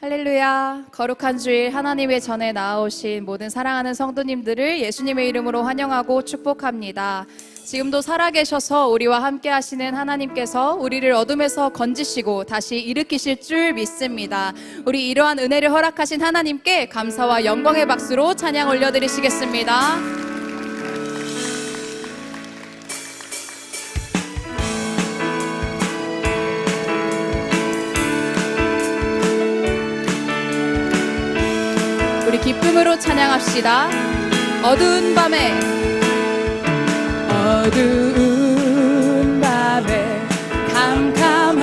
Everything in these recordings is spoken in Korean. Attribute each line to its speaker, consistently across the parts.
Speaker 1: 할렐루야. 거룩한 주일 하나님의 전에 나아오신 모든 사랑하는 성도님들을 예수님의 이름으로 환영하고 축복합니다. 지금도 살아계셔서 우리와 함께 하시는 하나님께서 우리를 어둠에서 건지시고 다시 일으키실 줄 믿습니다. 우리 이러한 은혜를 허락하신 하나님께 감사와 영광의 박수로 찬양 올려드리시겠습니다. 우리 기쁨으로 찬양합시다. 어두운 밤에 캄캄한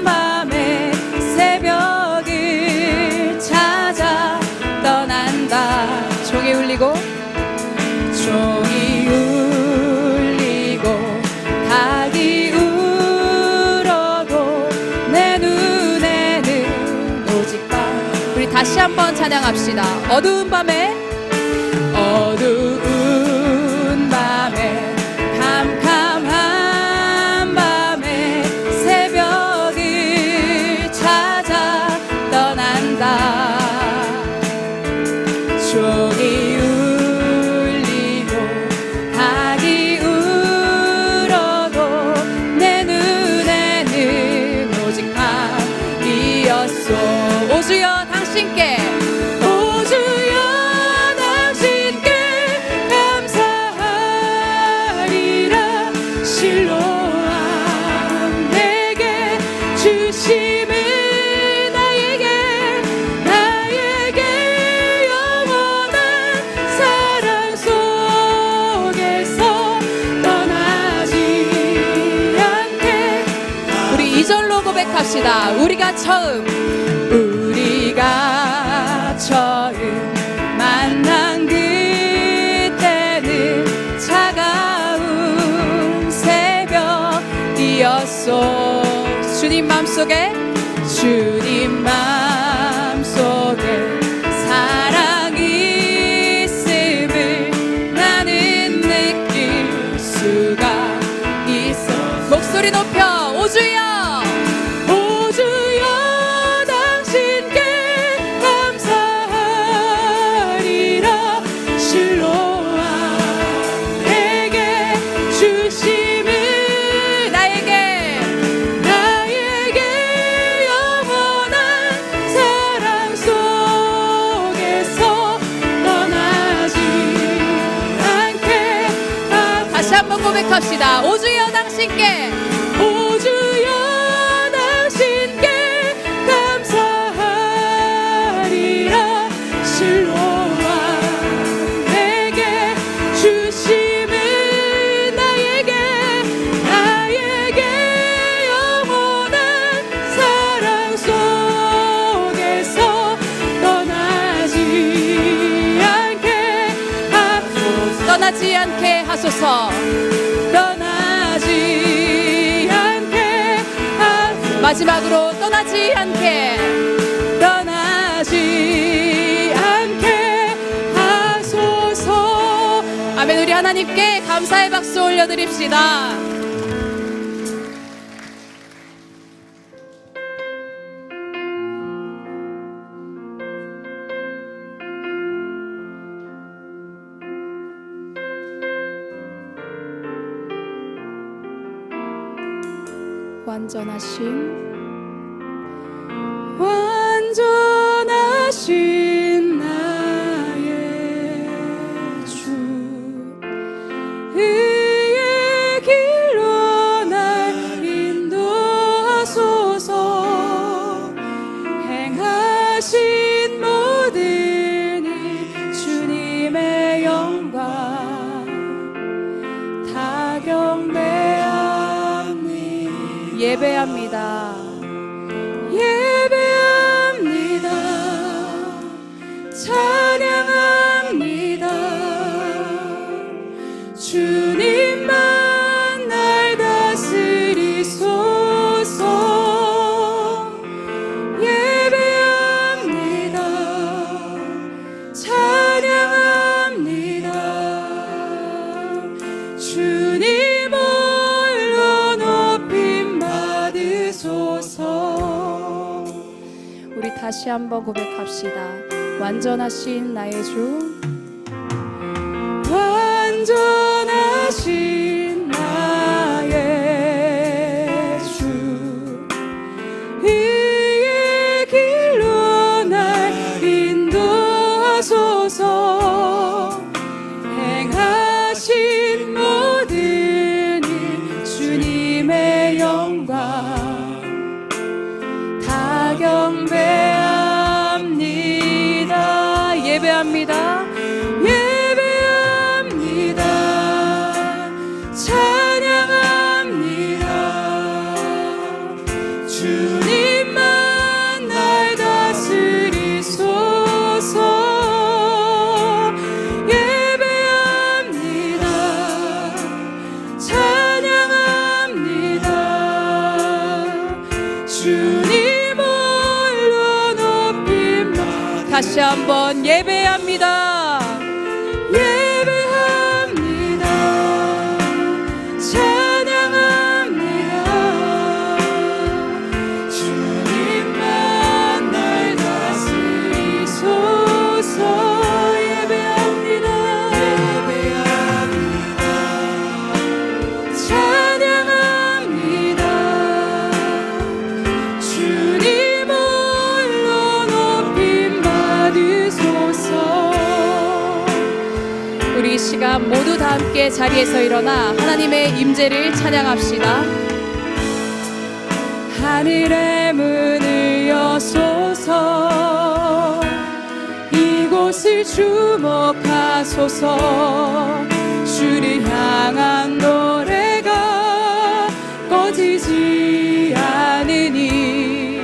Speaker 1: 밤에 새벽을 찾아 떠난다. 종이 울리고 닭이 울어도 내 눈에는 오직 밤. 우리 다시 한번 찬양합시다. 어두운 밤에 캄캄한 밤에 새벽을 찾아 떠난다. 종이 울리고 닭이 울어도 내 눈에는 오직 밤이었소. 오 주여 당신께 합시다. 우리가 처음 만난 그때는 차가운 새벽이었소. 주님 맘속에 사랑이 있음을 나는 느낄 수가 있어. 목소리 높여 오 주여 고백합시다. 오 주여 당신께 감사하리라. 실로와 내게 주심은 나에게 영원한 사랑 속에서 떠나지 않게 하소서. 마지막으로 떠나지 않게 하소서. 아멘. 우리 하나님께 감사의 박수 올려드립시다. 완전하신 나의 주, 의의 길로 날 인도하소서. 행하신 모든 일 주님의 영광 다 경배합니다. 예배합니다. 우리 다시 한번 고백합시다. 완전하신 나의 주,
Speaker 2: 완전하신 나의 주, 이의 길로 날 인도하소서. 행하신 모든 일 주님의 영광 다 경배합니다. 예배합니다. 주님만 날 다스리소서. 예배합니다. 찬양합니다. 주님 홀로 높임받. 다시 한번 예배합니다. 우리 이 시간 모두 다 함께 자리에서 일어나 하나님의 임재를 찬양합시다. 하늘의 문을 여소서. 이곳을 주목하소서. 주를 향한 노래가 꺼지지 않으니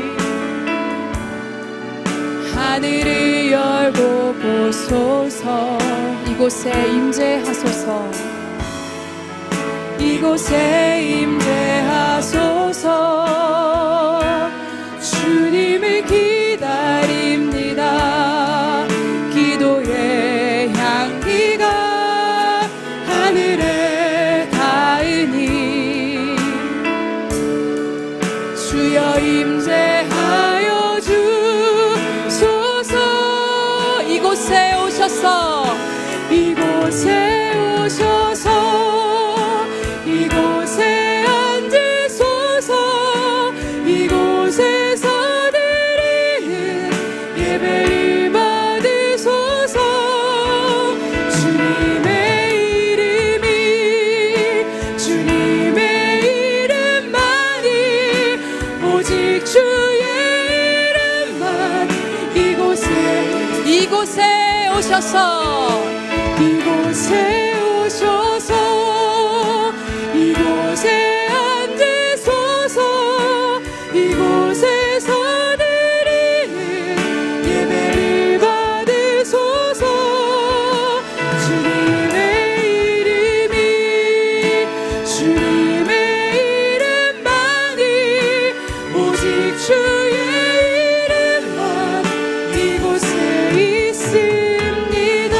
Speaker 2: 하늘을 열고 보소서. 이곳에 임재하소서. 이곳에 임재하소서. 주님을 기다립니다. 기도의 향기가 하늘에 닿으니 주여 임재하여 주소서. 이곳에 오셔서 이곳에 오셔서 이곳에 앉으소서. 이곳에서 드리는 예배를 받으소서. 주님의 이름만이 오직 주의 이름만. 이곳에 오셔서 이곳에 오셔서 이곳에 앉으소서. 이곳에서 드리는 예배를 받으소서. 주님의 이름만이 오직 주의 이름만 이곳에 있습니다.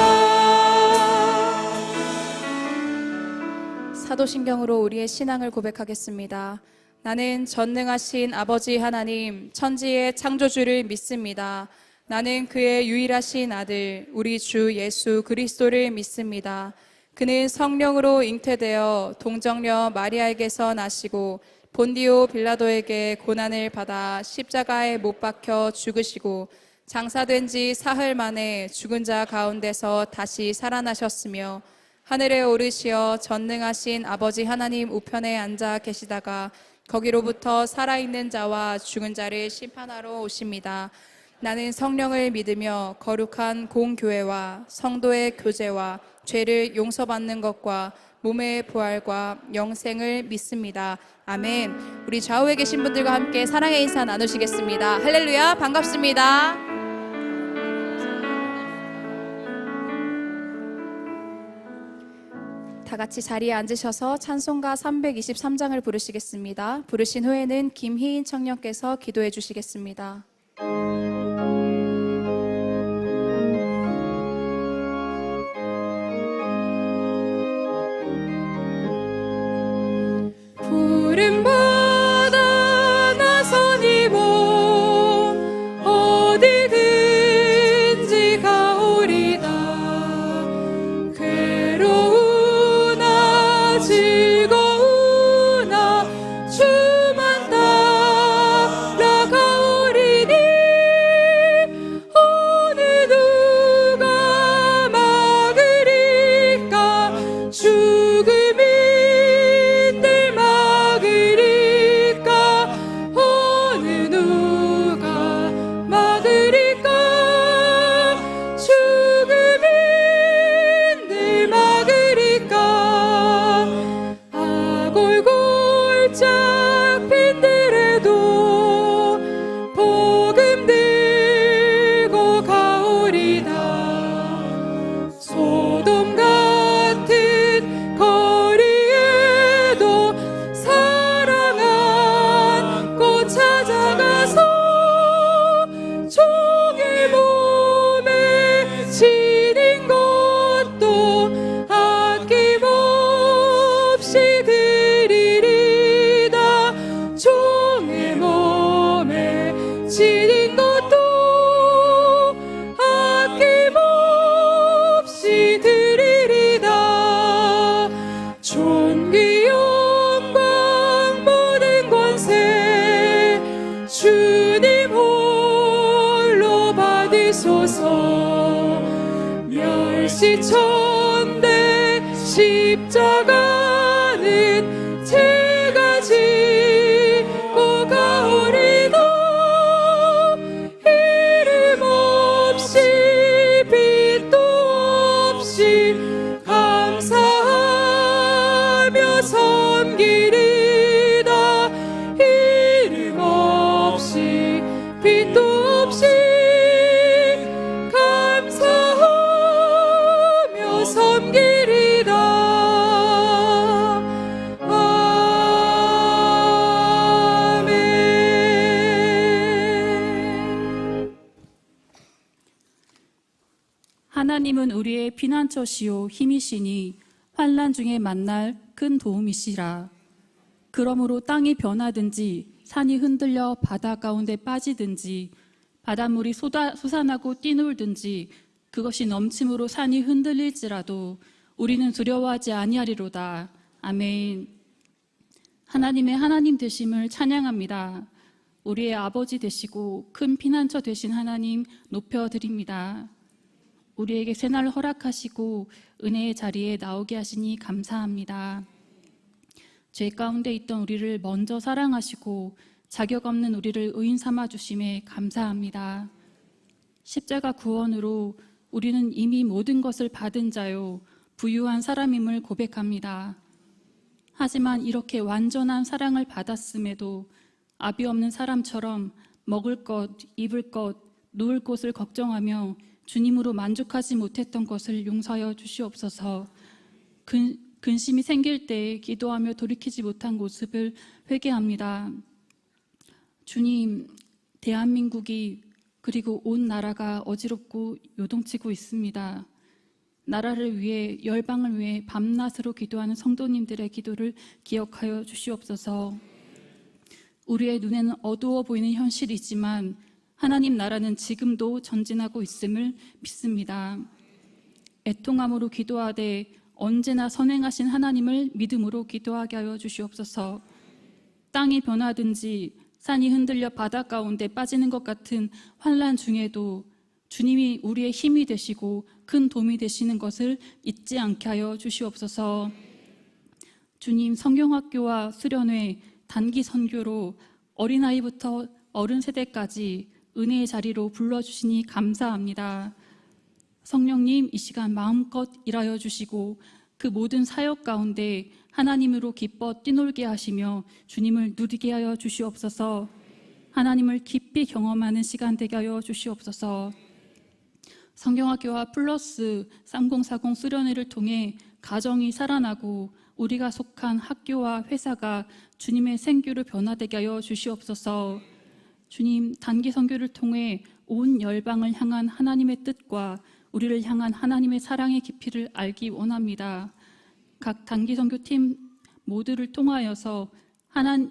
Speaker 1: 사도신경으로 우리의 신앙을 고백하겠습니다. 나는 전능하신 아버지 하나님, 천지의 창조주를 믿습니다. 나는 그의 유일하신 아들, 우리 주 예수 그리스도를 믿습니다. 그는 성령으로 잉태되어 동정녀 마리아에게서 나시고 본디오 빌라도에게 고난을 받아 십자가에 못 박혀 죽으시고 장사된 지 사흘 만에 죽은 자 가운데서 다시 살아나셨으며 하늘에 오르시어 전능하신 아버지 하나님 우편에 앉아 계시다가 거기로부터 살아있는 자와 죽은 자를 심판하러 오십니다. 나는 성령을 믿으며 거룩한 공교회와 성도의 교제와 죄를 용서받는 것과 몸의 부활과 영생을 믿습니다. 아멘. 우리 좌우에 계신 분들과 함께 사랑의 인사 나누시겠습니다. 할렐루야, 반갑습니다. 다 같이 자리에 앉으셔서 찬송가 323장을 부르시겠습니다. 부르신 후에는 김희인 청년께서 기도해 주시겠습니다.
Speaker 2: 푸른 바다 나선 이봄 기쁨 들고 가오리다. 소돔 같은 거리에도 사랑한 꽃 찾아가서 종의 몸에 지닌 것도 아낌없이 드리리다. 종의 몸에 지닌 것도 아낌없이 드리리다. 존귀 영광 모든 권세 주님 홀로 받으소서. 멸시천대 십자가는 제가 지고 가오리다. 이름 없이 빛도 없이 감사하며 섬기리다. 이름 없이 빛도 없이 감사하며 섬기리다. 아멘.
Speaker 3: 하나님은 우리의 피난처시요 힘이시니 환난 중에 만날 큰 도움이시라. 그러므로 땅이 변하든지 산이 흔들려 바다 가운데 빠지든지 바닷물이 솟아나고 뛰놀든지 그것이 넘침으로 산이 흔들릴지라도 우리는 두려워하지 아니하리로다. 아멘. 하나님의 하나님 되심을 찬양합니다. 우리의 아버지 되시고 큰 피난처 되신 하나님 높여드립니다. 우리에게 새날을 허락하시고 은혜의 자리에 나오게 하시니 감사합니다. 죄 가운데 있던 우리를 먼저 사랑하시고 자격 없는 우리를 의인 삼아 주심에 감사합니다. 십자가 구원으로 우리는 이미 모든 것을 받은 자요 부유한 사람임을 고백합니다. 하지만 이렇게 완전한 사랑을 받았음에도 아비 없는 사람처럼 먹을 것, 입을 것, 누울 곳을 걱정하며 주님으로 만족하지 못했던 것을 용서하여 주시옵소서. 근심이 생길 때 기도하며 돌이키지 못한 모습을 회개합니다. 주님, 대한민국이 그리고 온 나라가 어지럽고 요동치고 있습니다. 나라를 위해, 열방을 위해 밤낮으로 기도하는 성도님들의 기도를 기억하여 주시옵소서. 우리의 눈에는 어두워 보이는 현실이지만 하나님 나라는 지금도 전진하고 있음을 믿습니다. 애통함으로 기도하되 언제나 선행하신 하나님을 믿음으로 기도하게 하여 주시옵소서. 땅이 변하든지 산이 흔들려 바다 가운데 빠지는 것 같은 환난 중에도 주님이 우리의 힘이 되시고 큰 도움이 되시는 것을 잊지 않게 하여 주시옵소서. 주님, 성경학교와 수련회, 단기 선교로 어린아이부터 어른 세대까지 은혜의 자리로 불러주시니 감사합니다. 성령님, 이 시간 마음껏 일하여 주시고 그 모든 사역 가운데 하나님으로 기뻐 뛰놀게 하시며 주님을 누리게 하여 주시옵소서. 하나님을 깊이 경험하는 시간 되게 하여 주시옵소서. 성경학교와 플러스 3040 수련회를 통해 가정이 살아나고 우리가 속한 학교와 회사가 주님의 생교로 변화되게 하여 주시옵소서. 주님, 단기 선교를 통해 온 열방을 향한 하나님의 뜻과 우리를 향한 하나님의 사랑의 깊이를 알기 원합니다. 각 단기 선교팀 모두를 통하여서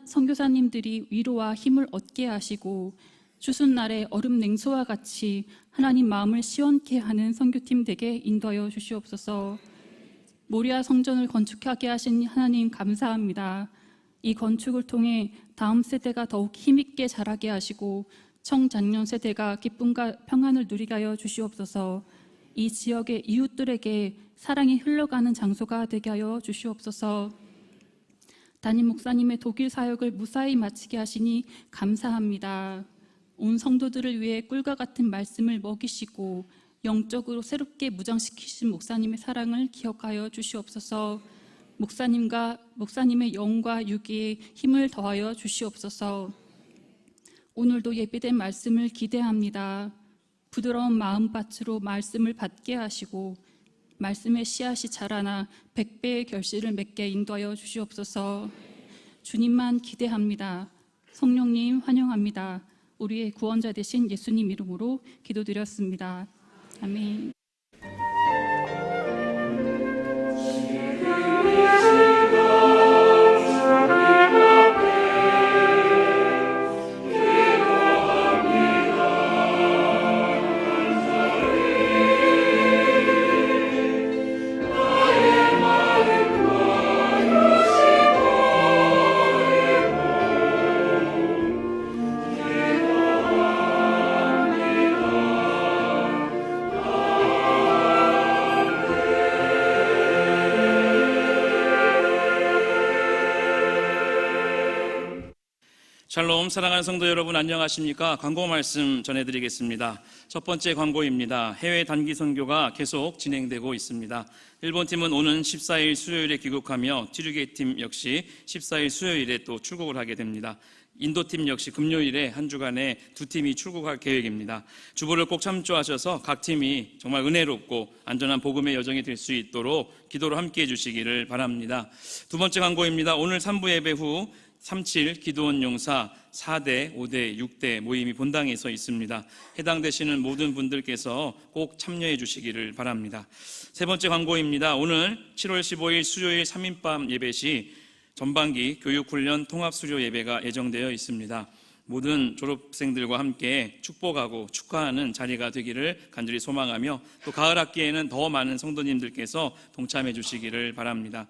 Speaker 3: 선교사님들이 위로와 힘을 얻게 하시고 추수날의 얼음 냉소와 같이 하나님 마음을 시원케 하는 선교팀 되게 인도하여 주시옵소서. 모리아 성전을 건축하게 하신 하나님 감사합니다. 이 건축을 통해 다음 세대가 더욱 힘있게 자라게 하시고 청장년 세대가 기쁨과 평안을 누리게 하여 주시옵소서. 이 지역의 이웃들에게 사랑이 흘러가는 장소가 되게 하여 주시옵소서. 담임 목사님의 독일 사역을 무사히 마치게 하시니 감사합니다. 온 성도들을 위해 꿀과 같은 말씀을 먹이시고 영적으로 새롭게 무장시키신 목사님의 사랑을 기억하여 주시옵소서. 목사님의 영과 유기에 힘을 더하여 주시옵소서. 오늘도 예배된 말씀을 기대합니다. 부드러운 마음밭으로 말씀을 받게 하시고 말씀의 씨앗이 자라나 100배의 결실을 맺게 인도하여 주시옵소서. 주님만 기대합니다. 성령님 환영합니다. 우리의 구원자 되신 예수님 이름으로 기도드렸습니다. 아멘.
Speaker 4: 샬롬, 사랑하는 성도 여러분 안녕하십니까? 광고 말씀 전해드리겠습니다. 첫 번째 광고입니다. 해외 단기 선교가 계속 진행되고 있습니다. 일본 팀은 오는 14일 수요일에 귀국하며 튀르게 팀 역시 14일 수요일에 또 출국을 하게 됩니다. 인도팀 역시 금요일에 한 주간에 두 팀이 출국할 계획입니다. 주보를 꼭 참조하셔서 각 팀이 정말 은혜롭고 안전한 복음의 여정이 될 수 있도록 기도로 함께해 주시기를 바랍니다. 두 번째 광고입니다. 오늘 3부 예배 후 37 기도원 용사 4대, 5대, 6대 모임이 본당에서 있습니다. 해당되시는 모든 분들께서 꼭 참여해 주시기를 바랍니다. 세 번째 광고입니다. 오늘 7월 15일 수요일 3인밤 예배 시 전반기 교육훈련 통합수료 예배가 예정되어 있습니다. 모든 졸업생들과 함께 축복하고 축하하는 자리가 되기를 간절히 소망하며 또 가을 학기에는 더 많은 성도님들께서 동참해 주시기를 바랍니다.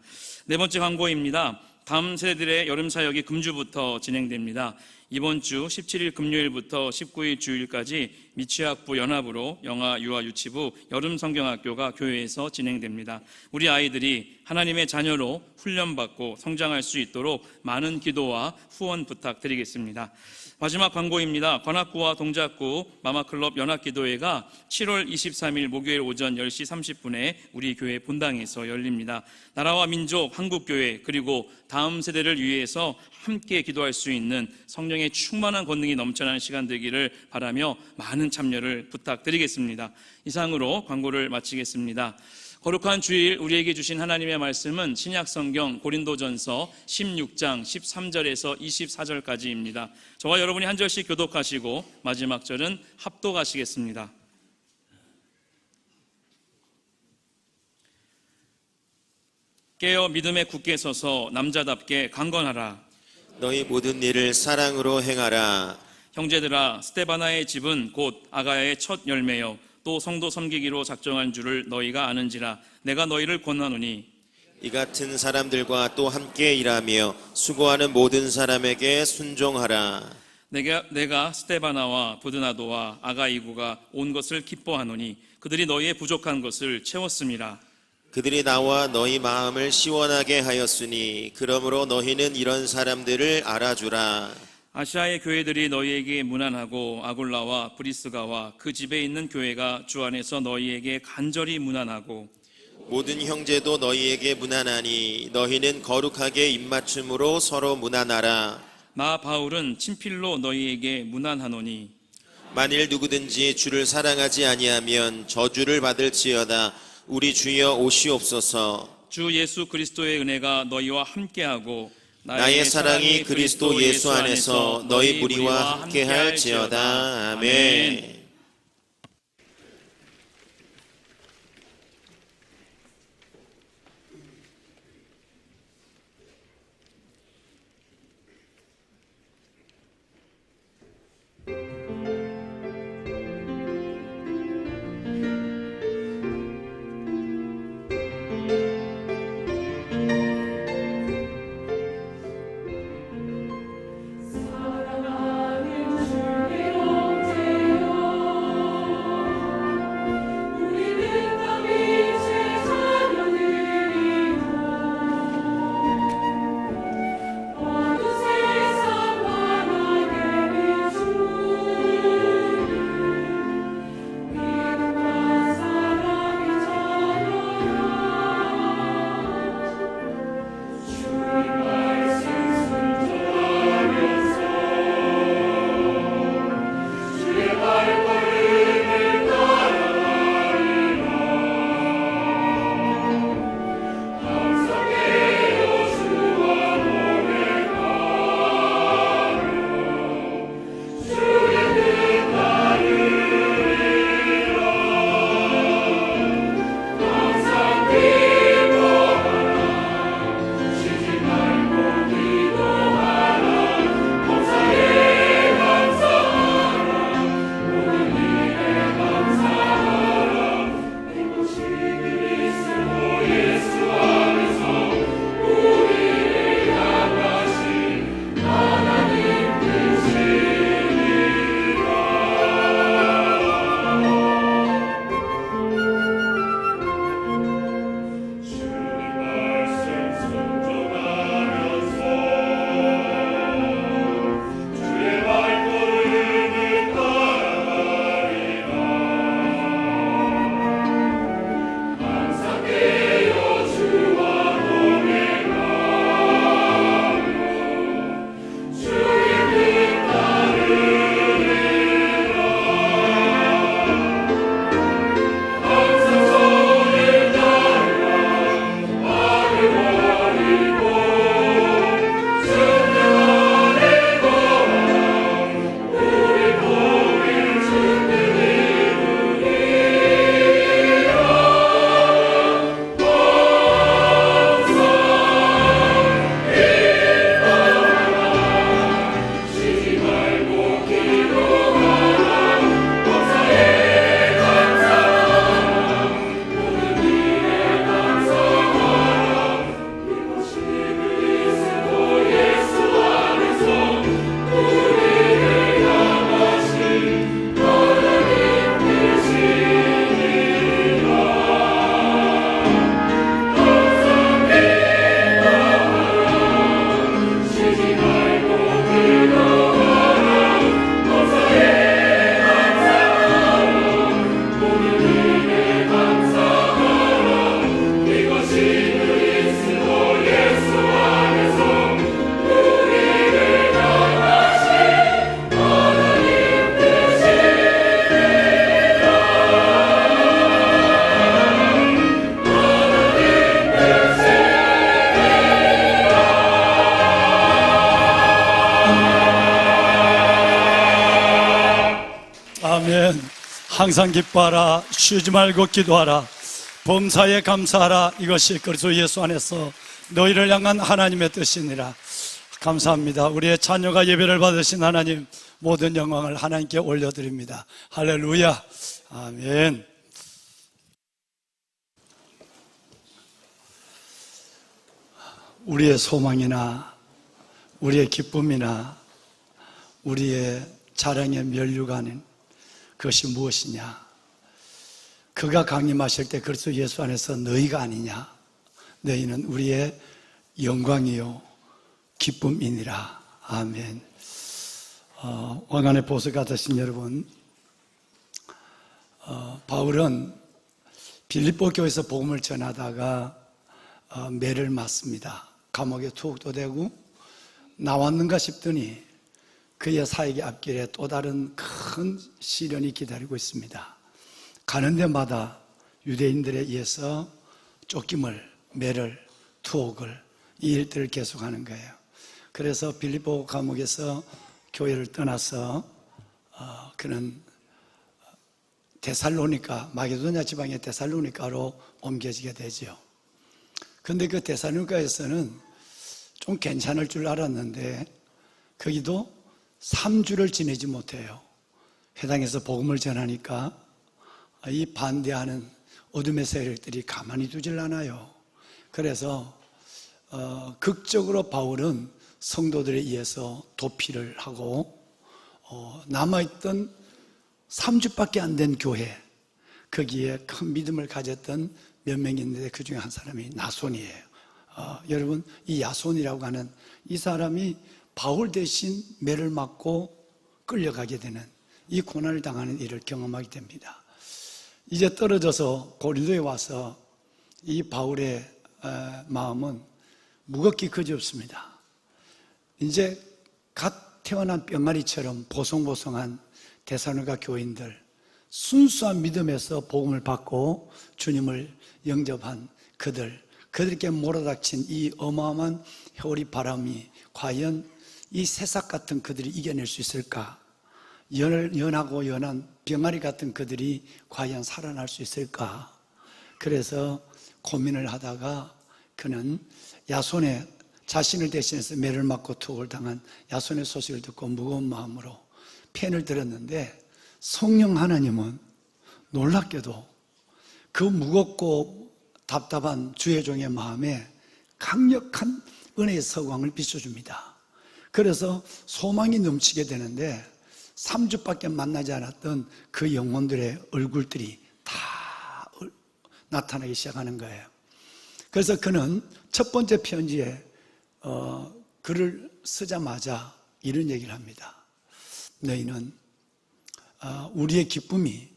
Speaker 4: 네 번째 광고입니다. 다음 세대들의 여름 사역이 금주부터 진행됩니다. 이번 주 17일 금요일부터 19일 주일까지 미취학부 연합으로 영아, 유아, 유치부 여름 성경학교가 교회에서 진행됩니다. 우리 아이들이 하나님의 자녀로 훈련받고 성장할 수 있도록 많은 기도와 후원 부탁드리겠습니다. 마지막 광고입니다. 관악구와 동작구 마마클럽 연합기도회가 7월 23일 목요일 오전 10시 30분에 우리 교회 본당에서 열립니다. 나라와 민족, 한국교회 그리고 다음 세대를 위해서 함께 기도할 수 있는 성령의 충만한 권능이 넘쳐나는 시간 되기를 바라며 많은 참여를 부탁드리겠습니다. 이상으로 광고를 마치겠습니다. 거룩한 주일 우리에게 주신 하나님의 말씀은 신약성경 고린도전서 16장 13절에서 24절까지입니다. 저와 여러분이 한 절씩 교독하시고 마지막 절은 합독하시겠습니다. 깨어 믿음에 굳게 서서 남자답게 강건하라.
Speaker 5: 너희 모든 일을 사랑으로 행하라.
Speaker 4: 형제들아, 스데바나의 집은 곧 아가야의 첫 열매요 또 성도 섬기기로 작정한 줄을 너희가 아는지라. 내가 너희를 권하노니
Speaker 5: 이 같은 사람들과 또 함께 일하며 수고하는 모든 사람에게 순종하라.
Speaker 4: 내가 스데바나와 부드나도와 아가이구가 온 것을 기뻐하노니 그들이 너희의 부족한 것을 채웠음이라.
Speaker 5: 그들이 나와 너희 마음을 시원하게 하였으니 그러므로 너희는 이런 사람들을 알아주라.
Speaker 4: 아시아의 교회들이 너희에게 문안하고 아굴라와 브리스가와 그 집에 있는 교회가 주 안에서 너희에게 간절히 문안하고
Speaker 5: 모든 형제도 너희에게 문안하니 너희는 거룩하게 입맞춤으로 서로 문안하라.
Speaker 4: 나 바울은 친필로 너희에게 문안하노니
Speaker 5: 만일 누구든지 주를 사랑하지 아니하면 저주를 받을지어다. 우리 주여 오시옵소서.
Speaker 4: 주 예수 그리스도의 은혜가 너희와 함께하고
Speaker 5: 나의 사랑이 그리스도 예수 안에서 너희 무리와 함께할지어다. 아멘.
Speaker 6: 사랑하는 주 아멘. 항상 기뻐하라. 쉬지 말고 기도하라. 범사에 감사하라. 이것이 그리스도 예수 안에서 너희를 향한 하나님의 뜻이니라. 감사합니다. 우리의 자녀가 예배를 받으신 하나님, 모든 영광을 하나님께 올려드립니다. 할렐루야. 아멘. 우리의 소망이나 우리의 기쁨이나 우리의 자랑의 면류관은 그것이 무엇이냐? 그가 강림하실 때 그리스도 예수 안에서 너희가 아니냐? 너희는 우리의 영광이요 기쁨이니라. 아멘. 왕관의 보석 같으신 여러분, 바울은 빌립보 교회에서 복음을 전하다가 매를 맞습니다. 감옥에 투옥도 되고 나왔는가 싶더니 그의 사역의 앞길에 또 다른 큰 시련이 기다리고 있습니다. 가는 데마다 유대인들에 의해서 쫓김을, 매를, 투옥을, 이 일들을 계속하는 거예요. 그래서 빌립보 감옥에서 교회를 떠나서 그는 데살로니가, 마게도냐 지방의 데살로니가로 옮겨지게 되죠. 그런데 그 데살로니가에서는 좀 괜찮을 줄 알았는데 거기도 3주를 지내지 못해요. 해당에서 복음을 전하니까 이 반대하는 어둠의 세력들이 가만히 두질 않아요. 그래서 극적으로 바울은 성도들에 의해서 도피를 하고 남아있던 3주밖에 안 된 교회, 거기에 큰 믿음을 가졌던 몇 명이 있는데 그 중에 한 사람이 나손이에요. 여러분, 이 야손이라고 하는 이 사람이 바울 대신 매를 맞고 끌려가게 되는 이 고난을 당하는 일을 경험하게 됩니다. 이제 떨어져서 고린도에 와서 이 바울의 마음은 무겁기 그지없습니다. 이제 갓 태어난 병아리처럼 보송보송한 데살로니가 교인들, 순수한 믿음에서 복음을 받고 주님을 영접한 그들에게 몰아닥친 이 어마어마한 회오리 바람이 과연 이 새싹 같은 그들이 이겨낼 수 있을까? 연하고 연한 병아리 같은 그들이 과연 살아날 수 있을까? 그래서 고민을 하다가 그는 야손의, 자신을 대신해서 매를 맞고 투옥을 당한 야손의 소식을 듣고 무거운 마음으로 펜을 들었는데, 성령 하나님은 놀랍게도 그 무겁고 답답한 주의 종의 마음에 강력한 은혜의 서광을 비춰줍니다. 그래서 소망이 넘치게 되는데 3주밖에 만나지 않았던 그 영혼들의 얼굴들이 다 나타나기 시작하는 거예요. 그래서 그는 첫 번째 편지에 글을 쓰자마자 이런 얘기를 합니다. 너희는 우리의 기쁨이,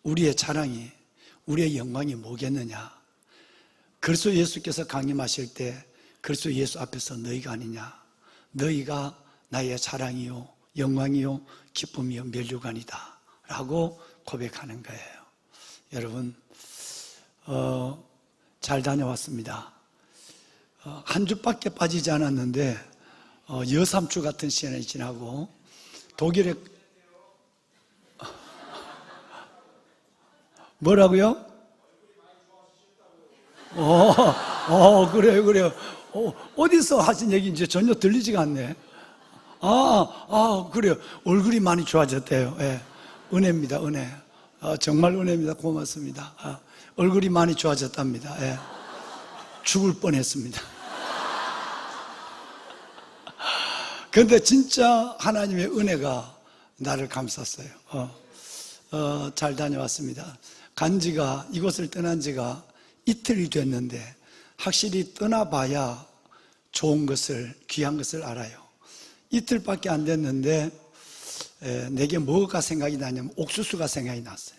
Speaker 6: 우리의 자랑이, 우리의 영광이 뭐겠느냐? 그리스도 예수께서 강림하실 때 그리스도 예수 앞에서 너희가 아니냐? 너희가 나의 자랑이요 영광이요 기쁨이요 면류관이다 라고 고백하는 거예요. 여러분, 잘 다녀왔습니다. 한 주밖에 빠지지 않았는데 여삼주 같은 시간이 지나고 독일에 뭐라고요? 그래요. 어디서 하신 얘기인지 전혀 들리지가 않네. 그래요. 얼굴이 많이 좋아졌대요. 예. 은혜입니다, 은혜. 정말 은혜입니다. 고맙습니다. 얼굴이 많이 좋아졌답니다. 예. 죽을 뻔했습니다. 그런데 진짜 하나님의 은혜가 나를 감쌌어요. 잘 다녀왔습니다. 이곳을 떠난 지가 이틀이 됐는데 확실히 떠나봐야 좋은 것을, 귀한 것을 알아요. 이틀밖에 안 됐는데 내게 뭐가 생각이 나냐면 옥수수가 생각이 났어요.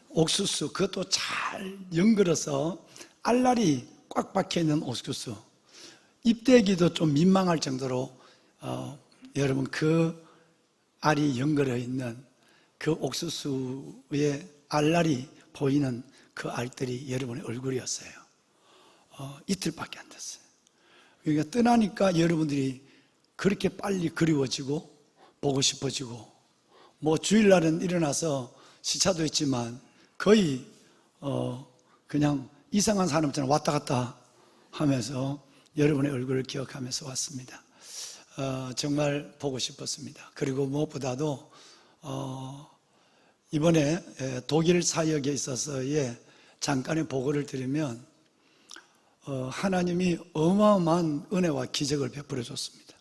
Speaker 6: 옥수수, 그것도 잘 연글어서 알알이 꽉 박혀있는 옥수수. 입대기도 좀 민망할 정도로 여러분 그 알이 연글어 있는 그 옥수수의 알알이 보이는 그 알들이 여러분의 얼굴이었어요. 이틀밖에 안 됐어요. 그러니까 떠나니까 여러분들이 그렇게 빨리 그리워지고 보고 싶어지고 뭐 주일날은 일어나서 시차도 있지만 거의 그냥 이상한 사람처럼 왔다 갔다 하면서 여러분의 얼굴을 기억하면서 왔습니다. 정말 보고 싶었습니다. 그리고 무엇보다도 이번에 독일 사역에 있어서의 잠깐의 보고를 드리면 하나님이 어마어마한 은혜와 기적을 베풀어 줬습니다.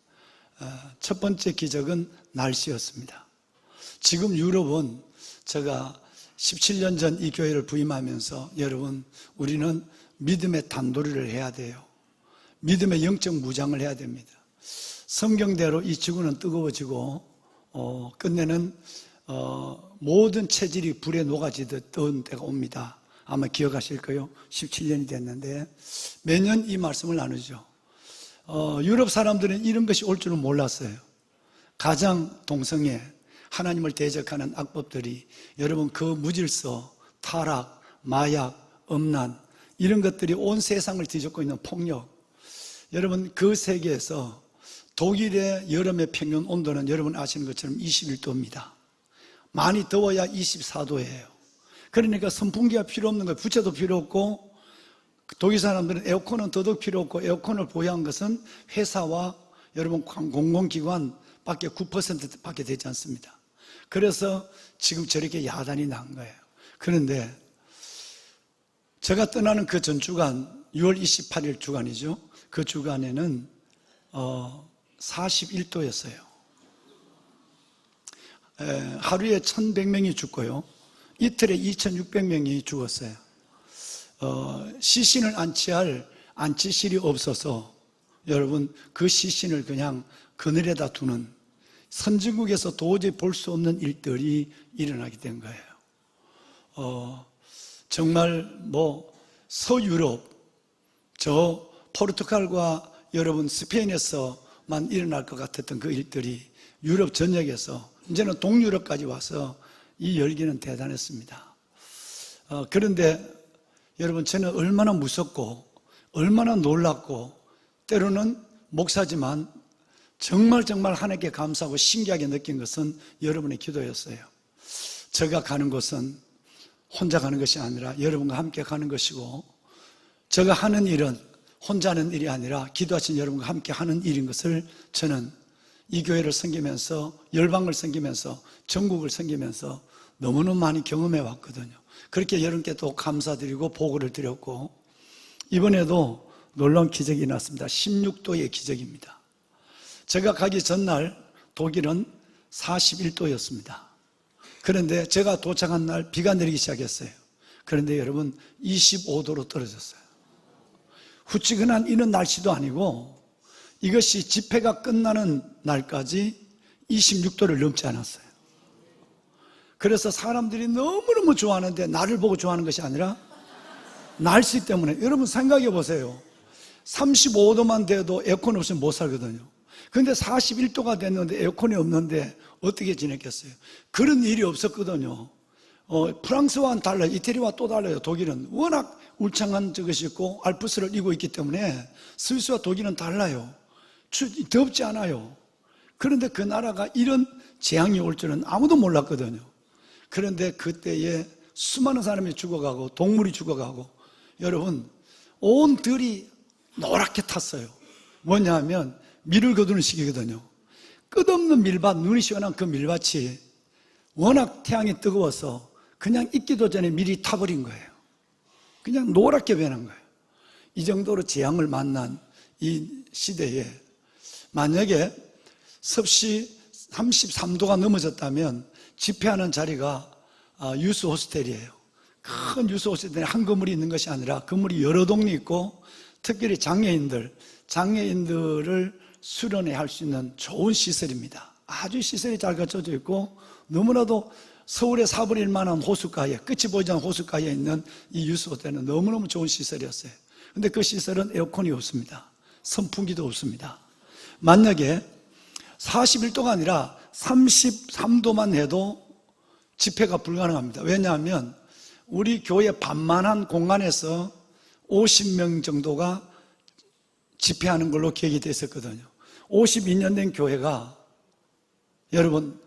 Speaker 6: 첫 번째 기적은 날씨였습니다. 지금 유럽은 제가 17년 전 이 교회를 부임하면서 여러분, 우리는 믿음의 단도리를 해야 돼요. 믿음의 영적 무장을 해야 됩니다. 성경대로 이 지구는 뜨거워지고 끝내는 모든 체질이 불에 녹아지듯 더운 때가 옵니다. 아마 기억하실 거예요. 17년이 됐는데 매년 이 말씀을 나누죠. 유럽 사람들은 이런 것이 올 줄은 몰랐어요. 가장 동성애, 하나님을 대적하는 악법들이, 여러분, 그 무질서, 타락, 마약, 음란, 이런 것들이 온 세상을 뒤덮고 있는 폭력. 여러분, 그 세계에서 독일의 여름의 평균 온도는 여러분 아시는 것처럼 21도입니다. 많이 더워야 24도예요. 그러니까 선풍기가 필요 없는 거예요. 부채도 필요 없고, 독일 사람들은 에어컨은 더더욱 필요 없고, 에어컨을 보유한 것은 회사와 여러분 공공기관 밖에 9%밖에 되지 않습니다. 그래서 지금 저렇게 야단이 난 거예요. 그런데 제가 떠나는 그 전 주간, 6월 28일 주간이죠. 그 주간에는 41도였어요. 하루에 1,100명이 죽고요. 이틀에 2,600명이 죽었어요. 시신을 안치할 안치실이 없어서 여러분, 그 시신을 그냥 그늘에다 두는, 선진국에서 도저히 볼 수 없는 일들이 일어나게 된 거예요. 정말 뭐 서유럽, 저 포르투갈과 여러분 스페인에서만 일어날 것 같았던 그 일들이 유럽 전역에서 이제는 동유럽까지 와서 이 열기는 대단했습니다. 그런데 여러분, 저는 얼마나 무섭고 얼마나 놀랍고, 때로는 목사지만 정말 하나님께 감사하고 신기하게 느낀 것은 여러분의 기도였어요. 제가 가는 곳은 혼자 가는 것이 아니라 여러분과 함께 가는 것이고, 제가 하는 일은 혼자 하는 일이 아니라 기도하신 여러분과 함께 하는 일인 것을 저는 이 교회를 섬기면서, 열방을 섬기면서, 전국을 섬기면서 너무너무 많이 경험해 왔거든요. 그렇게 여러분께 또 감사드리고 보고를 드렸고, 이번에도 놀라운 기적이 났습니다. 16도의 기적입니다. 제가 가기 전날 독일은 41도였습니다. 그런데 제가 도착한 날 비가 내리기 시작했어요. 그런데 여러분, 25도로 떨어졌어요. 후치근한 이런 날씨도 아니고, 이것이 집회가 끝나는 날까지 26도를 넘지 않았어요. 그래서 사람들이 너무너무 좋아하는데, 나를 보고 좋아하는 것이 아니라 날씨 때문에. 여러분 생각해 보세요. 35도만 돼도 에어컨 없으면 못 살거든요. 그런데 41도가 됐는데 에어컨이 없는데 어떻게 지냈겠어요? 그런 일이 없었거든요. 프랑스와는 달라요. 이태리와 또 달라요. 독일은 워낙 울창한 것이 있고 알프스를 이고 있기 때문에 스위스와 독일은 달라요. 덥지 않아요. 그런데 그 나라가 이런 재앙이 올 줄은 아무도 몰랐거든요. 그런데 그때에 수많은 사람이 죽어가고 동물이 죽어가고, 여러분, 온 들이 노랗게 탔어요. 뭐냐 하면 밀을 거두는 시기거든요. 끝없는 밀밭, 눈이 시원한 그 밀밭이 워낙 태양이 뜨거워서 그냥 익기도 전에 밀이 타버린 거예요. 그냥 노랗게 변한 거예요. 이 정도로 재앙을 만난 이 시대에 만약에 섭씨 33도가 넘어졌다면 집회하는 자리가 유스 호스텔이에요. 큰 유스 호스텔에 한 건물이 있는 것이 아니라 건물이 여러 동이 있고, 특별히 장애인들을 수련회 할 수 있는 좋은 시설입니다. 아주 시설이 잘 갖춰져 있고, 너무나도 서울의 4분의 1 만한 호숫가에, 끝이 보이지 않는 호숫가에 있는 이 유스 호텔은 너무너무 좋은 시설이었어요. 근데 그 시설은 에어컨이 없습니다. 선풍기도 없습니다. 만약에 41도가 아니라 33도만 해도 집회가 불가능합니다. 왜냐하면 우리 교회 반만한 공간에서 50명 정도가 집회하는 걸로 계획이 됐었거든요. 52년 된 교회가 여러분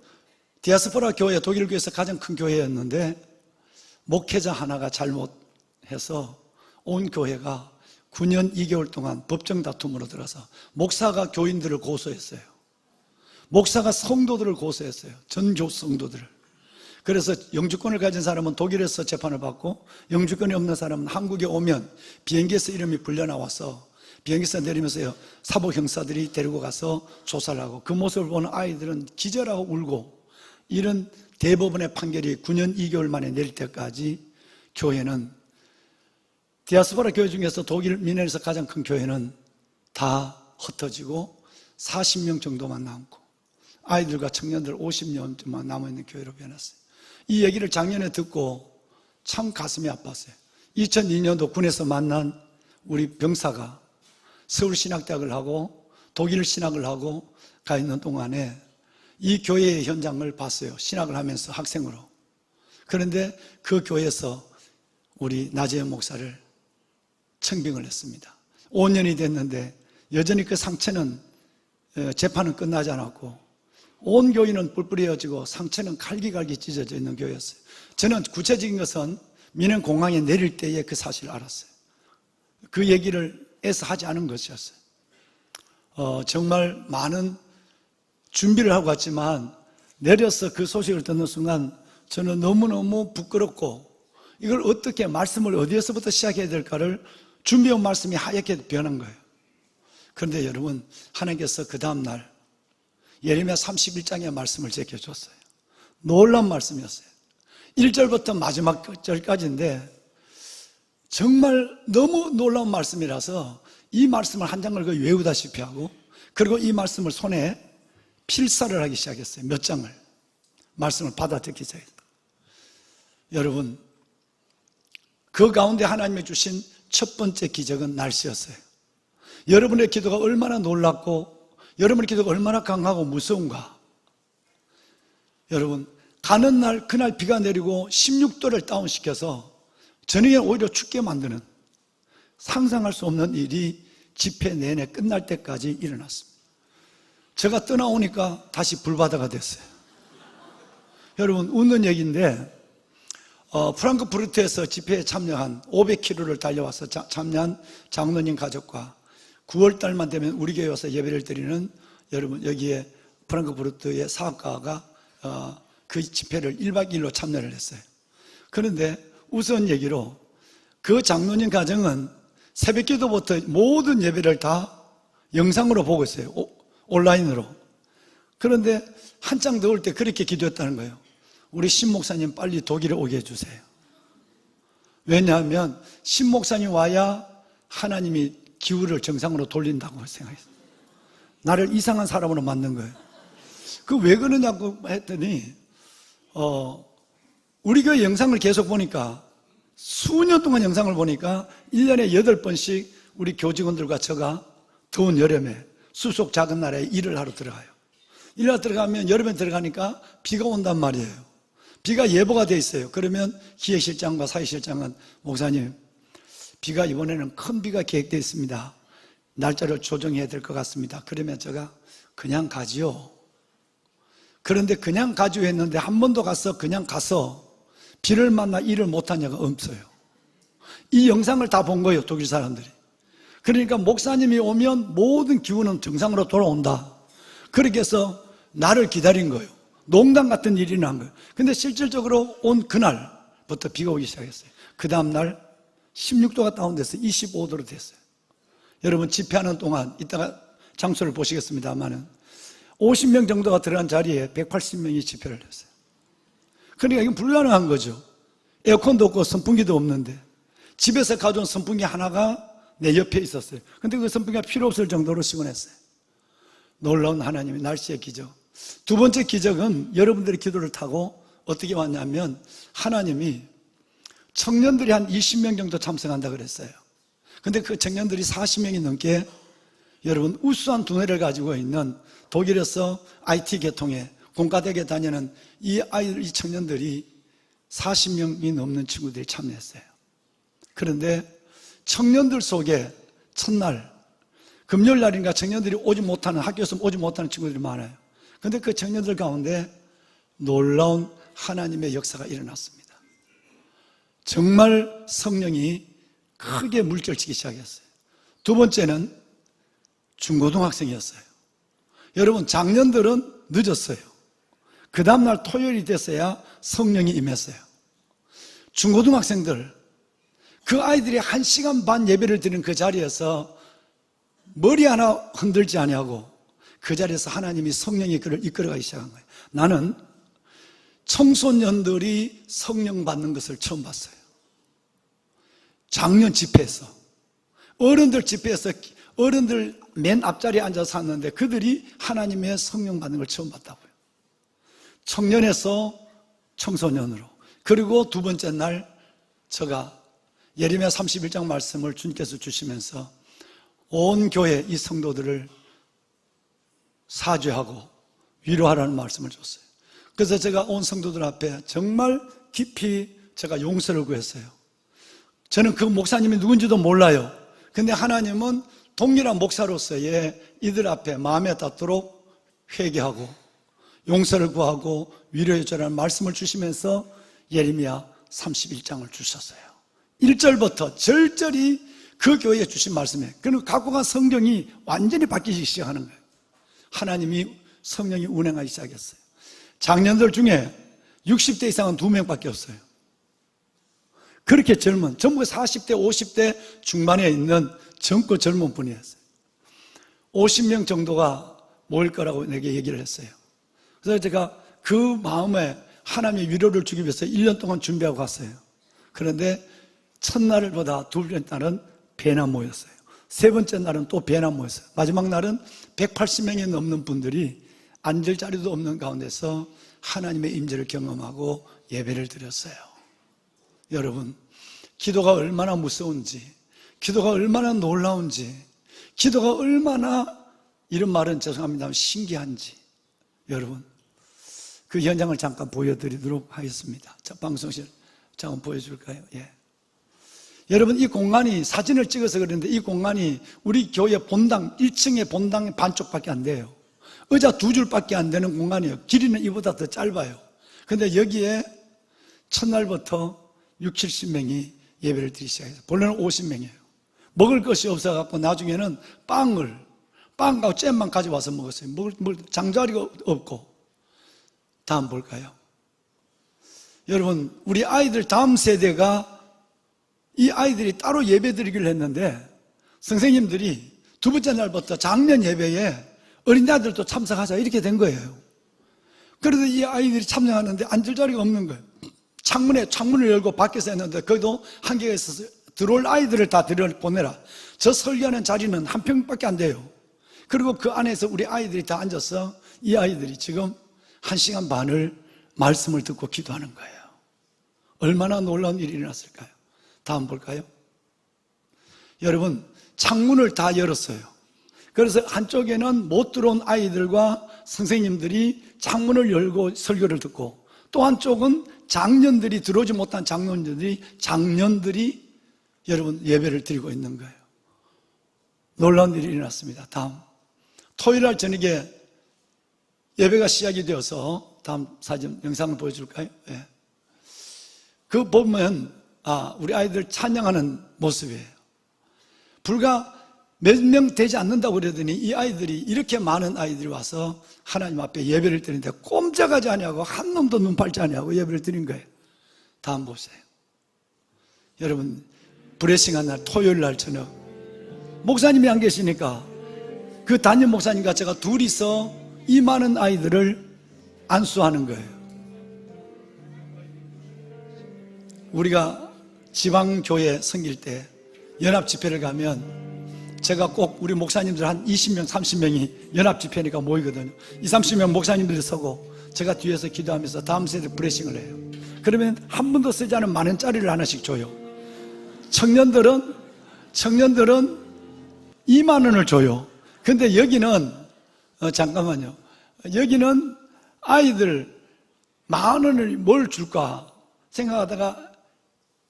Speaker 6: 디아스포라 교회, 독일 교회에서 가장 큰 교회였는데 목회자 하나가 잘못해서 온 교회가 9년 2개월 동안 법정 다툼으로 들어서 목사가 교인들을 고소했어요. 목사가 성도들을 고소했어요. 전교 성도들을. 그래서 영주권을 가진 사람은 독일에서 재판을 받고 영주권이 없는 사람은 한국에 오면 비행기에서 이름이 불려나와서 비행기에서 내리면서요, 사복 형사들이 데리고 가서 조사를 하고 그 모습을 보는 아이들은 기절하고 울고, 이런 대법원의 판결이 9년 2개월 만에 내릴 때까지 교회는, 디아스포라 교회 중에서 독일 미넨에서 가장 큰 교회는 다 흩어지고 40명 정도만 남고 아이들과 청년들 50명만 남아있는 교회로 변했어요. 이 얘기를 작년에 듣고 참 가슴이 아팠어요. 2002년도 군에서 만난 우리 병사가 서울신학대학을 하고 독일 신학을 하고 가 있는 동안에 이 교회의 현장을 봤어요. 신학을 하면서 학생으로. 그런데 그 교회에서 우리 나재현 목사를 청빙을 했습니다. 5년이 됐는데 여전히 그 상처는, 재판은 끝나지 않았고 온 교인은 뿔뿔이어지고 상처는 갈기갈기 찢어져 있는 교회였어요. 저는 구체적인 것은 미넨 공항에 내릴 때에 그 사실을 알았어요. 그 얘기를 애써 하지 않은 것이었어요. 정말 많은 준비를 하고 갔지만 내려서 그 소식을 듣는 순간 저는 너무너무 부끄럽고 이걸 어떻게, 말씀을 어디에서부터 시작해야 될까를 준비한 말씀이 하얗게 변한 거예요. 그런데 여러분, 하나님께서 그 다음날 예레미야 31장의 말씀을 제게 줬어요. 놀라운 말씀이었어요. 1절부터 마지막 절까지인데 정말 너무 놀라운 말씀이라서 이 말씀을 한 장을 거의 외우다시피 하고, 그리고 이 말씀을 손에 필사를 하기 시작했어요. 몇 장을 말씀을 받아 듣기 시작했어요. 여러분, 그 가운데 하나님이 주신 첫 번째 기적은 날씨였어요. 여러분의 기도가 얼마나 놀랍고 여러분의 기도가 얼마나 강하고 무서운가. 여러분, 가는 날 그날 비가 내리고 16도를 다운시켜서 저녁에 오히려 춥게 만드는 상상할 수 없는 일이 집회 내내 끝날 때까지 일어났습니다. 제가 떠나오니까 다시 불바다가 됐어요. 여러분, 웃는 얘기인데 프랑크푸르트에서 집회에 참여한 500km를 달려와서 참여한 장로님 가족과 9월달만 되면 우리 교회 와서 예배를 드리는, 여러분, 여기에 프랑크푸르트의 사학가가 그 집회를 1박 2일로 참여를 했어요. 그런데 우선 얘기로 그 장로님 가정은 새벽기도부터 모든 예배를 다 영상으로 보고 있어요. 온라인으로. 그런데 한창 더울 때 그렇게 기도했다는 거예요. 우리 신 목사님 빨리 독일에 오게 해주세요. 왜냐하면 신 목사님 와야 하나님이 기후를 정상으로 돌린다고 생각했어요. 나를 이상한 사람으로 만든 거예요. 그 왜 그러냐고 했더니 우리 교회 영상을 계속 보니까, 수년 동안 영상을 보니까 1년에 8번씩 우리 교직원들과 저가 더운 여름에 수속 작은 나라에 일을 하러 들어가요. 일하러 들어가면 여름에 들어가니까 비가 온단 말이에요. 비가 예보가 돼 있어요. 그러면 기획실장과 사회실장은, 목사님, 비가 이번에는 큰 비가 계획되어 있습니다. 날짜를 조정해야 될 것 같습니다. 그러면 제가 그냥 가지요. 그런데 그냥 가지요 했는데 한 번도 가서 그냥 가서 비를 만나 일을 못한 자가 없어요. 이 영상을 다 본 거예요, 독일 사람들이. 그러니까 목사님이 오면 모든 기후는 정상으로 돌아온다. 그렇게 해서 나를 기다린 거예요. 농담 같은 일이 난 거예요. 근데 실질적으로 온 그날부터 비가 오기 시작했어요. 그 다음날 16도가 다운돼서 25도로 됐어요. 여러분, 집회하는 동안 이따가 장소를 보시겠습니다만은 50명 정도가 들어간 자리에 180명이 집회를 했어요. 그러니까 이건 불가능한 거죠. 에어컨도 없고 선풍기도 없는데 집에서 가져온 선풍기 하나가 내 옆에 있었어요. 근데 그 선풍기가 필요 없을 정도로 시원했어요. 놀라운 하나님의 날씨의 기적. 두 번째 기적은 여러분들의 기도를 타고 어떻게 왔냐면, 하나님이 청년들이 한 20명 정도 참석한다 그랬어요. 근데 그 청년들이 40명이 넘게, 여러분, 우수한 두뇌를 가지고 있는 독일에서 IT 계통에 공과대학에 다니는 이 청년들이 40명이 넘는 친구들이 참여했어요. 그런데 청년들 속에 첫날 금요일 날인가 청년들이 오지 못하는, 학교에서 오지 못하는 친구들이 많아요. 그런데 그 청년들 가운데 놀라운 하나님의 역사가 일어났습니다. 정말 성령이 크게 물결치기 시작했어요. 두 번째는 중고등학생이었어요. 여러분, 작년들은 늦었어요. 그 다음날 토요일이 됐어야 성령이 임했어요. 중고등학생들, 그 아이들이 1시간 반 예배를 드리는 그 자리에서 머리 하나 흔들지 아니하고 그 자리에서 하나님이 성령이 그를 이끌어가기 시작한 거예요. 나는 청소년들이 성령 받는 것을 처음 봤어요. 작년 집회에서, 어른들 집회에서 어른들 맨 앞자리에 앉아서 샀는데 그들이 하나님의 성령 받는 걸 처음 봤다고요. 청년에서 청소년으로. 그리고 두 번째 날 제가 예레미야 31장 말씀을 주님께서 주시면서 온 교회 이 성도들을 사죄하고 위로하라는 말씀을 줬어요. 그래서 제가 온 성도들 앞에 정말 깊이 제가 용서를 구했어요. 저는 그 목사님이 누군지도 몰라요. 근데 하나님은 동일한 목사로서의 이들 앞에 마음에 닿도록 회개하고 용서를 구하고 위로해 주라는 말씀을 주시면서 예레미야 31장을 주셨어요. 1절부터 절절히 그 교회에 주신 말씀에, 그리고 갖고 간 성경이 완전히 바뀌기 시작하는 거예요. 하나님이 성령이 운행하기 시작했어요. 장년들 중에 60대 이상은 2명밖에 없어요. 그렇게 젊은, 전부 40대, 50대 중반에 있는 젊고 젊은 분이었어요. 50명 정도가 모일 거라고 내게 얘기를 했어요. 그래서 제가 그 마음에 하나님의 위로를 주기 위해서 1년 동안 준비하고 갔어요. 그런데 첫날보다 두 번째 날은 배나 모였어요. 세 번째 날은 또 배나 모였어요. 마지막 날은 180명이 넘는 분들이 앉을 자리도 없는 가운데서 하나님의 임재를 경험하고 예배를 드렸어요. 여러분, 기도가 얼마나 무서운지, 기도가 얼마나 놀라운지, 기도가 얼마나, 이런 말은 죄송합니다만 신기한지, 여러분, 그 현장을 잠깐 보여드리도록 하겠습니다. 자, 방송실 잠깐 보여줄까요? 예. 여러분, 이 공간이 사진을 찍어서 그랬는데 이 공간이 우리 교회 본당 1층의 본당 반쪽밖에 안 돼요. 의자 2줄밖에 안 되는 공간이에요. 길이는 이보다 더 짧아요. 근데 여기에 첫날부터 60, 70명이 예배를 드리기 시작해서 본래는 50명이에요. 먹을 것이 없어갖고 나중에는 빵하고 잼만 가져와서 먹었어요. 먹을 장자리가 없고. 다음 볼까요? 여러분, 우리 아이들 다음 세대가 이 아이들이 따로 예배 드리기를 했는데 선생님들이 두 번째 날부터 작년 예배에 어린아이들도 참석하자 이렇게 된 거예요. 그래도 이 아이들이 참석하는데 앉을 자리가 없는 거예요. 창문을 열고 밖에서 했는데 거기도 한계가 있어서 들어올 아이들을 다 들여보내라. 저 설교하는 자리는 한 평밖에 안 돼요. 그리고 그 안에서 우리 아이들이 다 앉아서 이 아이들이 지금 1시간 반을 말씀을 듣고 기도하는 거예요. 얼마나 놀라운 일이 일어났을까요? 다음 볼까요? 여러분, 창문을 다 열었어요. 그래서 한쪽에는 못 들어온 아이들과 선생님들이 창문을 열고 설교를 듣고, 또 한쪽은 장년들이, 들어오지 못한 장년들이 여러분 예배를 드리고 있는 거예요. 놀라운 일이 일어났습니다. 다음, 토요일날 저녁에 예배가 시작이 되어서, 다음 사진 영상을 보여줄까요? 네. 그 보면 우리 아이들 찬양하는 모습이에요. 불과 몇 명 되지 않는다고 그러더니 이 아이들이, 이렇게 많은 아이들이 와서 하나님 앞에 예배를 드리는데 꼼짝하지 아니하고 한 놈도 눈 팔지 아니하고 예배를 드린 거예요. 다음 보세요. 여러분, 브레싱한 날 토요일 날 저녁, 목사님이 안 계시니까 그 담임 목사님과 제가 둘이서 이 많은 아이들을 안수하는 거예요. 우리가 지방교회 섬길 때 연합 집회를 가면 제가 꼭 우리 목사님들 한 20명, 30명이 연합 집회니까 모이거든요. 20, 30명 목사님들이 서고 제가 뒤에서 기도하면서 다음 세대 브레싱을 해요. 그러면 한 번도 쓰지 않은 10,000원짜리를 하나씩 줘요. 청년들은 20,000원을 줘요. 근데 여기는 잠깐만요. 여기는 아이들 10,000원을 뭘 줄까 생각하다가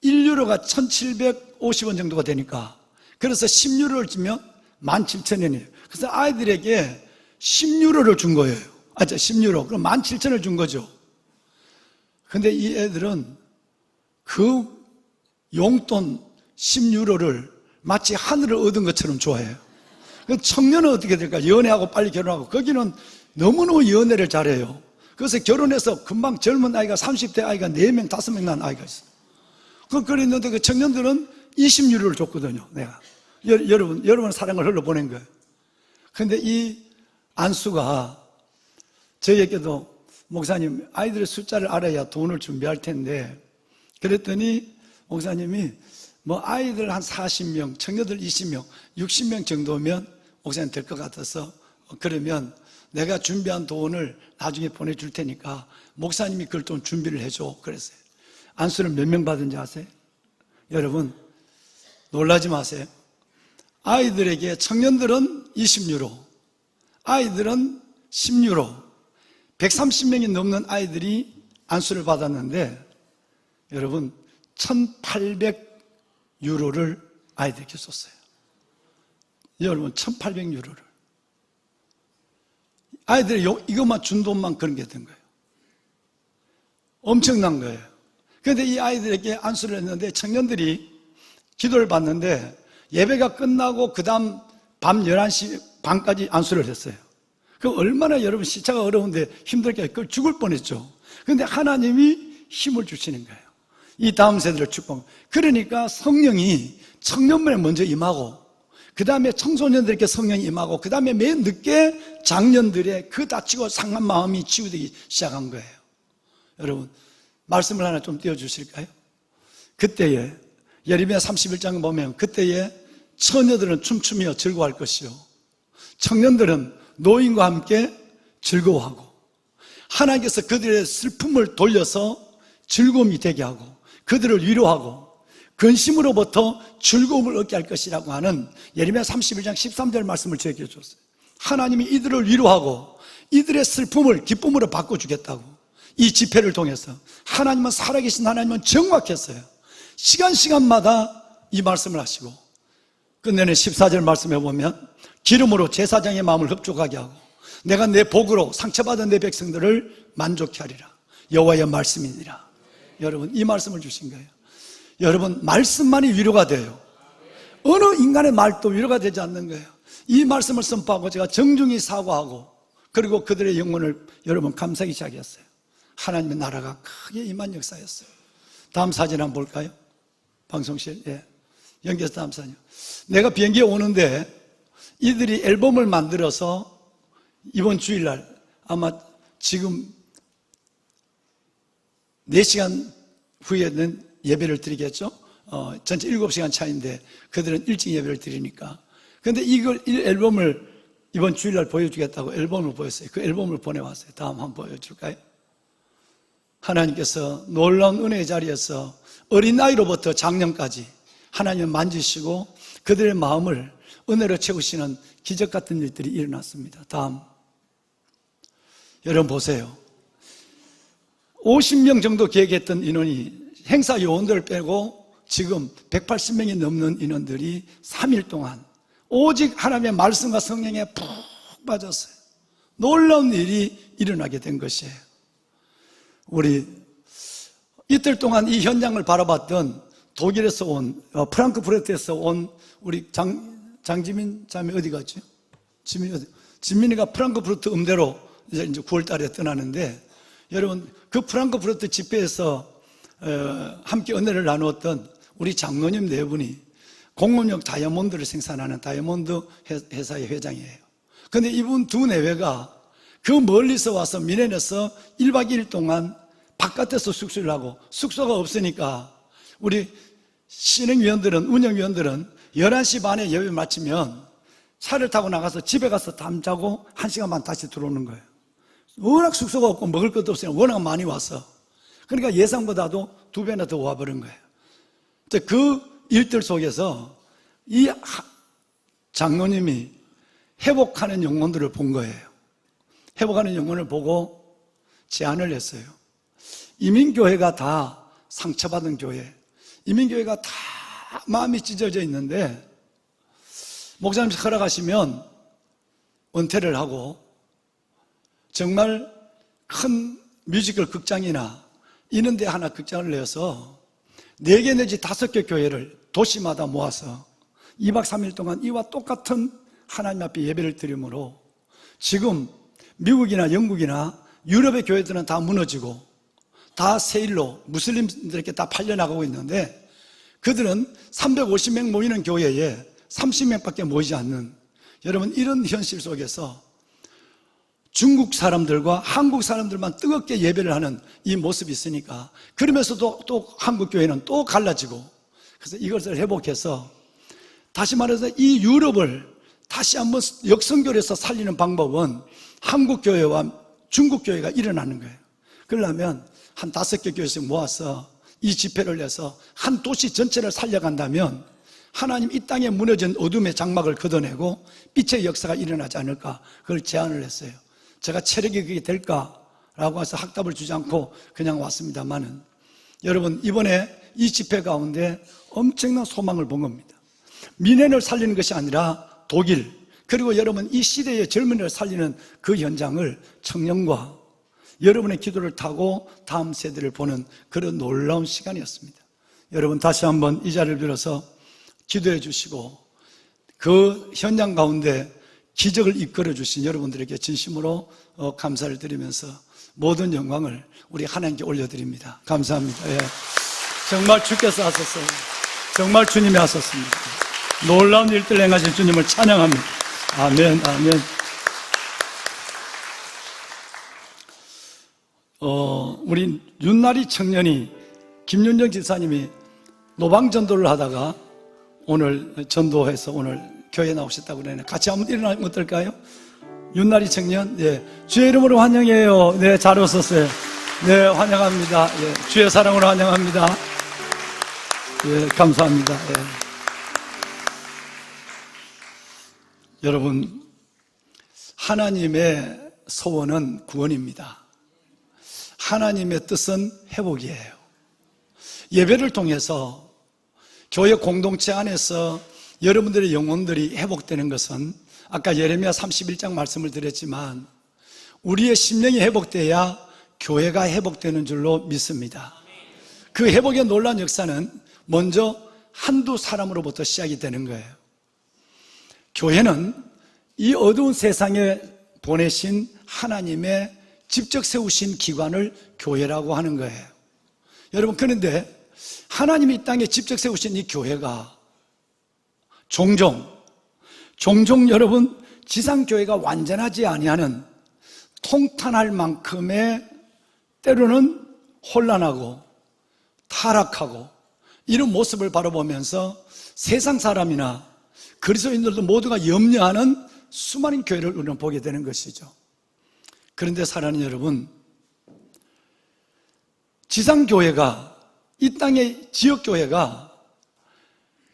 Speaker 6: 1유로가 1,750원 정도가 되니까, 그래서 10유로를 주면 17,000원이에요. 그래서 아이들에게 10유로를 준 거예요. 10유로. 그럼 17,000원을 준 거죠. 근데 이 애들은 그 용돈 10유로를 마치 하늘을 얻은 것처럼 좋아해요. 그 청년은 어떻게 될까? 연애하고 빨리 결혼하고, 거기는 너무너무 연애를 잘해요. 그래서 결혼해서 금방 젊은 아이가 30대 아이가 4명, 5명 난 아이가 있어. 그랬는데 그 청년들은 20유로를 줬거든요, 내가. 여러분 사랑을 흘러보낸 거예요. 근데 이 안수가 저에게도 목사님, 아이들의 숫자를 알아야 돈을 준비할 텐데, 그랬더니 목사님이 뭐 아이들 한 40명, 청년들 20명, 60명 정도면 목사님 될 것 같아서, 그러면 내가 준비한 돈을 나중에 보내줄 테니까 목사님이 그걸 좀 준비를 해줘. 그랬어요. 안수를 몇 명 받은지 아세요? 여러분, 놀라지 마세요. 아이들에게, 청년들은 20유로, 아이들은 10유로, 130명이 넘는 아이들이 안수를 받았는데, 여러분, 1800유로를 아이들에게 줬어요. 여러분, 1800유로를. 아이들이 이것만 준 돈만 그런 게 된 거예요. 엄청난 거예요. 그런데 이 아이들에게 안수를 했는데, 청년들이 기도를 받는데, 예배가 끝나고 그 다음 밤 11시 반까지 안수를 했어요. 그 얼마나 여러분 시차가 어려운데 힘들게 그걸 죽을 뻔했죠. 그런데 하나님이 힘을 주시는 거예요. 이 다음 세대를 축복. 그러니까 성령이 청년만에 먼저 임하고, 그 다음에 청소년들에게 성령이 임하고, 그 다음에 맨 늦게 장년들의 그 다치고 상한 마음이 치유되기 시작한 거예요. 여러분, 말씀을 하나 좀 띄워주실까요? 그때에 예레미야 31장 보면, 그때에 처녀들은 춤추며 즐거워할 것이요, 청년들은 노인과 함께 즐거워하고, 하나님께서 그들의 슬픔을 돌려서 즐거움이 되게 하고, 그들을 위로하고 근심으로부터 즐거움을 얻게 할 것이라고 하는 예레미야 31장 13절 말씀을 저에게 줬어요. 하나님이 이들을 위로하고 이들의 슬픔을 기쁨으로 바꿔주겠다고. 이 집회를 통해서 하나님은 살아계신 하나님은 정확했어요. 시간마다 이 말씀을 하시고, 끝내는 14절 말씀해 보면, 기름으로 제사장의 마음을 흡족하게 하고 내가 내 복으로 상처받은 내 백성들을 만족케 하리라. 여호와의 말씀이니라. 여러분, 이 말씀을 주신 거예요. 여러분, 말씀만이 위로가 돼요. 어느 인간의 말도 위로가 되지 않는 거예요. 이 말씀을 선포하고 제가 정중히 사과하고, 그리고 그들의 영혼을 여러분 감사하기 시작했어요. 하나님의 나라가 크게 임한 역사였어요. 다음 사진 한번 볼까요? 방송실, 예. 연결해서 다음 사진. 내가 비행기에 오는데 이들이 앨범을 만들어서 이번 주일날 아마 지금 4시간 후에는 예배를 드리겠죠? 전체 7시간 차인데 그들은 일찍 예배를 드리니까. 근데 이 앨범을 이번 주일날 보여주겠다고 앨범을 보였어요. 그 앨범을 보내왔어요. 다음 한번 보여줄까요? 하나님께서 놀라운 은혜의 자리에서 어린 나이로부터 장년까지 하나님을 만지시고 그들의 마음을 은혜로 채우시는 기적 같은 일들이 일어났습니다. 다음. 여러분 보세요. 50명 정도 계획했던 인원이, 행사 요원들을 빼고 지금 180명이 넘는 인원들이 3일 동안 오직 하나님의 말씀과 성령에 푹 빠졌어요. 놀라운 일이 일어나게 된 것이에요. 우리 이틀 동안 이 현장을 바라봤던 독일에서 온, 프랑크푸르트에서 온 우리 장지민 자매 어디 갔지? 지민이가 프랑크푸르트 음대로 이제 9월 달에 떠나는데, 여러분, 그 프랑크푸르트 집회에서 함께 은혜를 나누었던 우리 장로님 4분이 공업용 다이아몬드를 생산하는 다이아몬드 회사의 회장이에요. 그런데 이분 2내외가 그 멀리서 와서 미넨에서 1박 2일 동안 바깥에서 숙소를 하고, 숙소가 없으니까 우리 신행위원들은, 운영위원들은 11시 반에 예배 마치면 차를 타고 나가서 집에 가서 잠자고 1시간 반 다시 들어오는 거예요. 워낙 숙소가 없고 먹을 것도 없으니까 워낙 많이 와서, 그러니까 예상보다도 2배나 더 와버린 거예요. 그 일들 속에서 이 장로님이 회복하는 영혼들을 본 거예요. 회복하는 영혼을 보고 제안을 했어요. 이민교회가 다 상처받은 교회, 이민교회가 다 마음이 찢어져 있는데, 목사님 허락하시면 은퇴를 하고 정말 큰 뮤지컬 극장이나 이런데 하나 극장을 내서 4개 내지 5개 교회를 도시마다 모아서 2박 3일 동안 이와 똑같은 하나님 앞에 예배를 드리므로 지금 미국이나 영국이나 유럽의 교회들은 다 무너지고 다 세일로 무슬림들에게 다 팔려나가고 있는데 그들은 350명 모이는 교회에 30명밖에 모이지 않는, 여러분, 이런 현실 속에서 중국 사람들과 한국 사람들만 뜨겁게 예배를 하는 이 모습이 있으니까, 그러면서도 또 한국 교회는 또 갈라지고, 그래서 이것을 회복해서 다시 말해서 이 유럽을 다시 한번 역성교회에서 살리는 방법은 한국 교회와 중국 교회가 일어나는 거예요. 그러려면 한 5개 교회씩 모아서 이 집회를 해서 한 도시 전체를 살려간다면 하나님 이 땅에 무너진 어둠의 장막을 걷어내고 빛의 역사가 일어나지 않을까, 그걸 제안을 했어요. 제가 체력이 그게 될까라고 해서 학답을 주지 않고 그냥 왔습니다만은, 여러분, 이번에 이 집회 가운데 엄청난 소망을 본 겁니다. 미네를 살리는 것이 아니라 독일, 그리고 여러분 이 시대의 젊은이를 살리는 그 현장을 청년과 여러분의 기도를 타고 다음 세대를 보는 그런 놀라운 시간이었습니다. 여러분, 다시 한번 이 자리를 빌어서 기도해 주시고 그 현장 가운데 기적을 이끌어 주신 여러분들에게 진심으로 감사를 드리면서 모든 영광을 우리 하나님께 올려드립니다. 감사합니다. 예. 정말 주께서 하셨어요. 정말 주님이 하셨습니다. 놀라운 일들 행하신 주님을 찬양합니다. 아멘, 아멘. 우리 윤나리 청년이, 김윤정 집사님이 노방전도를 하다가 오늘 전도해서 오늘 교회에 나오셨다고 그러네요. 같이 한번 일어나면 어떨까요? 윤나리 청년, 예, 주의 이름으로 환영해요. 네, 잘 오셨어요. 네, 환영합니다. 예, 주의 사랑으로 환영합니다. 예, 감사합니다. 예. 여러분, 하나님의 소원은 구원입니다. 하나님의 뜻은 회복이에요. 예배를 통해서 교회 공동체 안에서 여러분들의 영혼들이 회복되는 것은 아까 예레미야 31장 말씀을 드렸지만 우리의 심령이 회복돼야 교회가 회복되는 줄로 믿습니다. 그 회복의 놀라운 역사는 먼저 한두 사람으로부터 시작이 되는 거예요. 교회는 이 어두운 세상에 보내신 하나님의 직접 세우신 기관을 교회라고 하는 거예요. 여러분, 그런데 하나님이 이 땅에 직접 세우신 이 교회가 종종 여러분 지상교회가 완전하지 아니하는 통탄할 만큼의 때로는 혼란하고 타락하고 이런 모습을 바라보면서 세상 사람이나 그리스도인들도 모두가 염려하는 수많은 교회를 우리는 보게 되는 것이죠. 그런데 사랑하는 여러분, 지상교회가, 이 땅의 지역교회가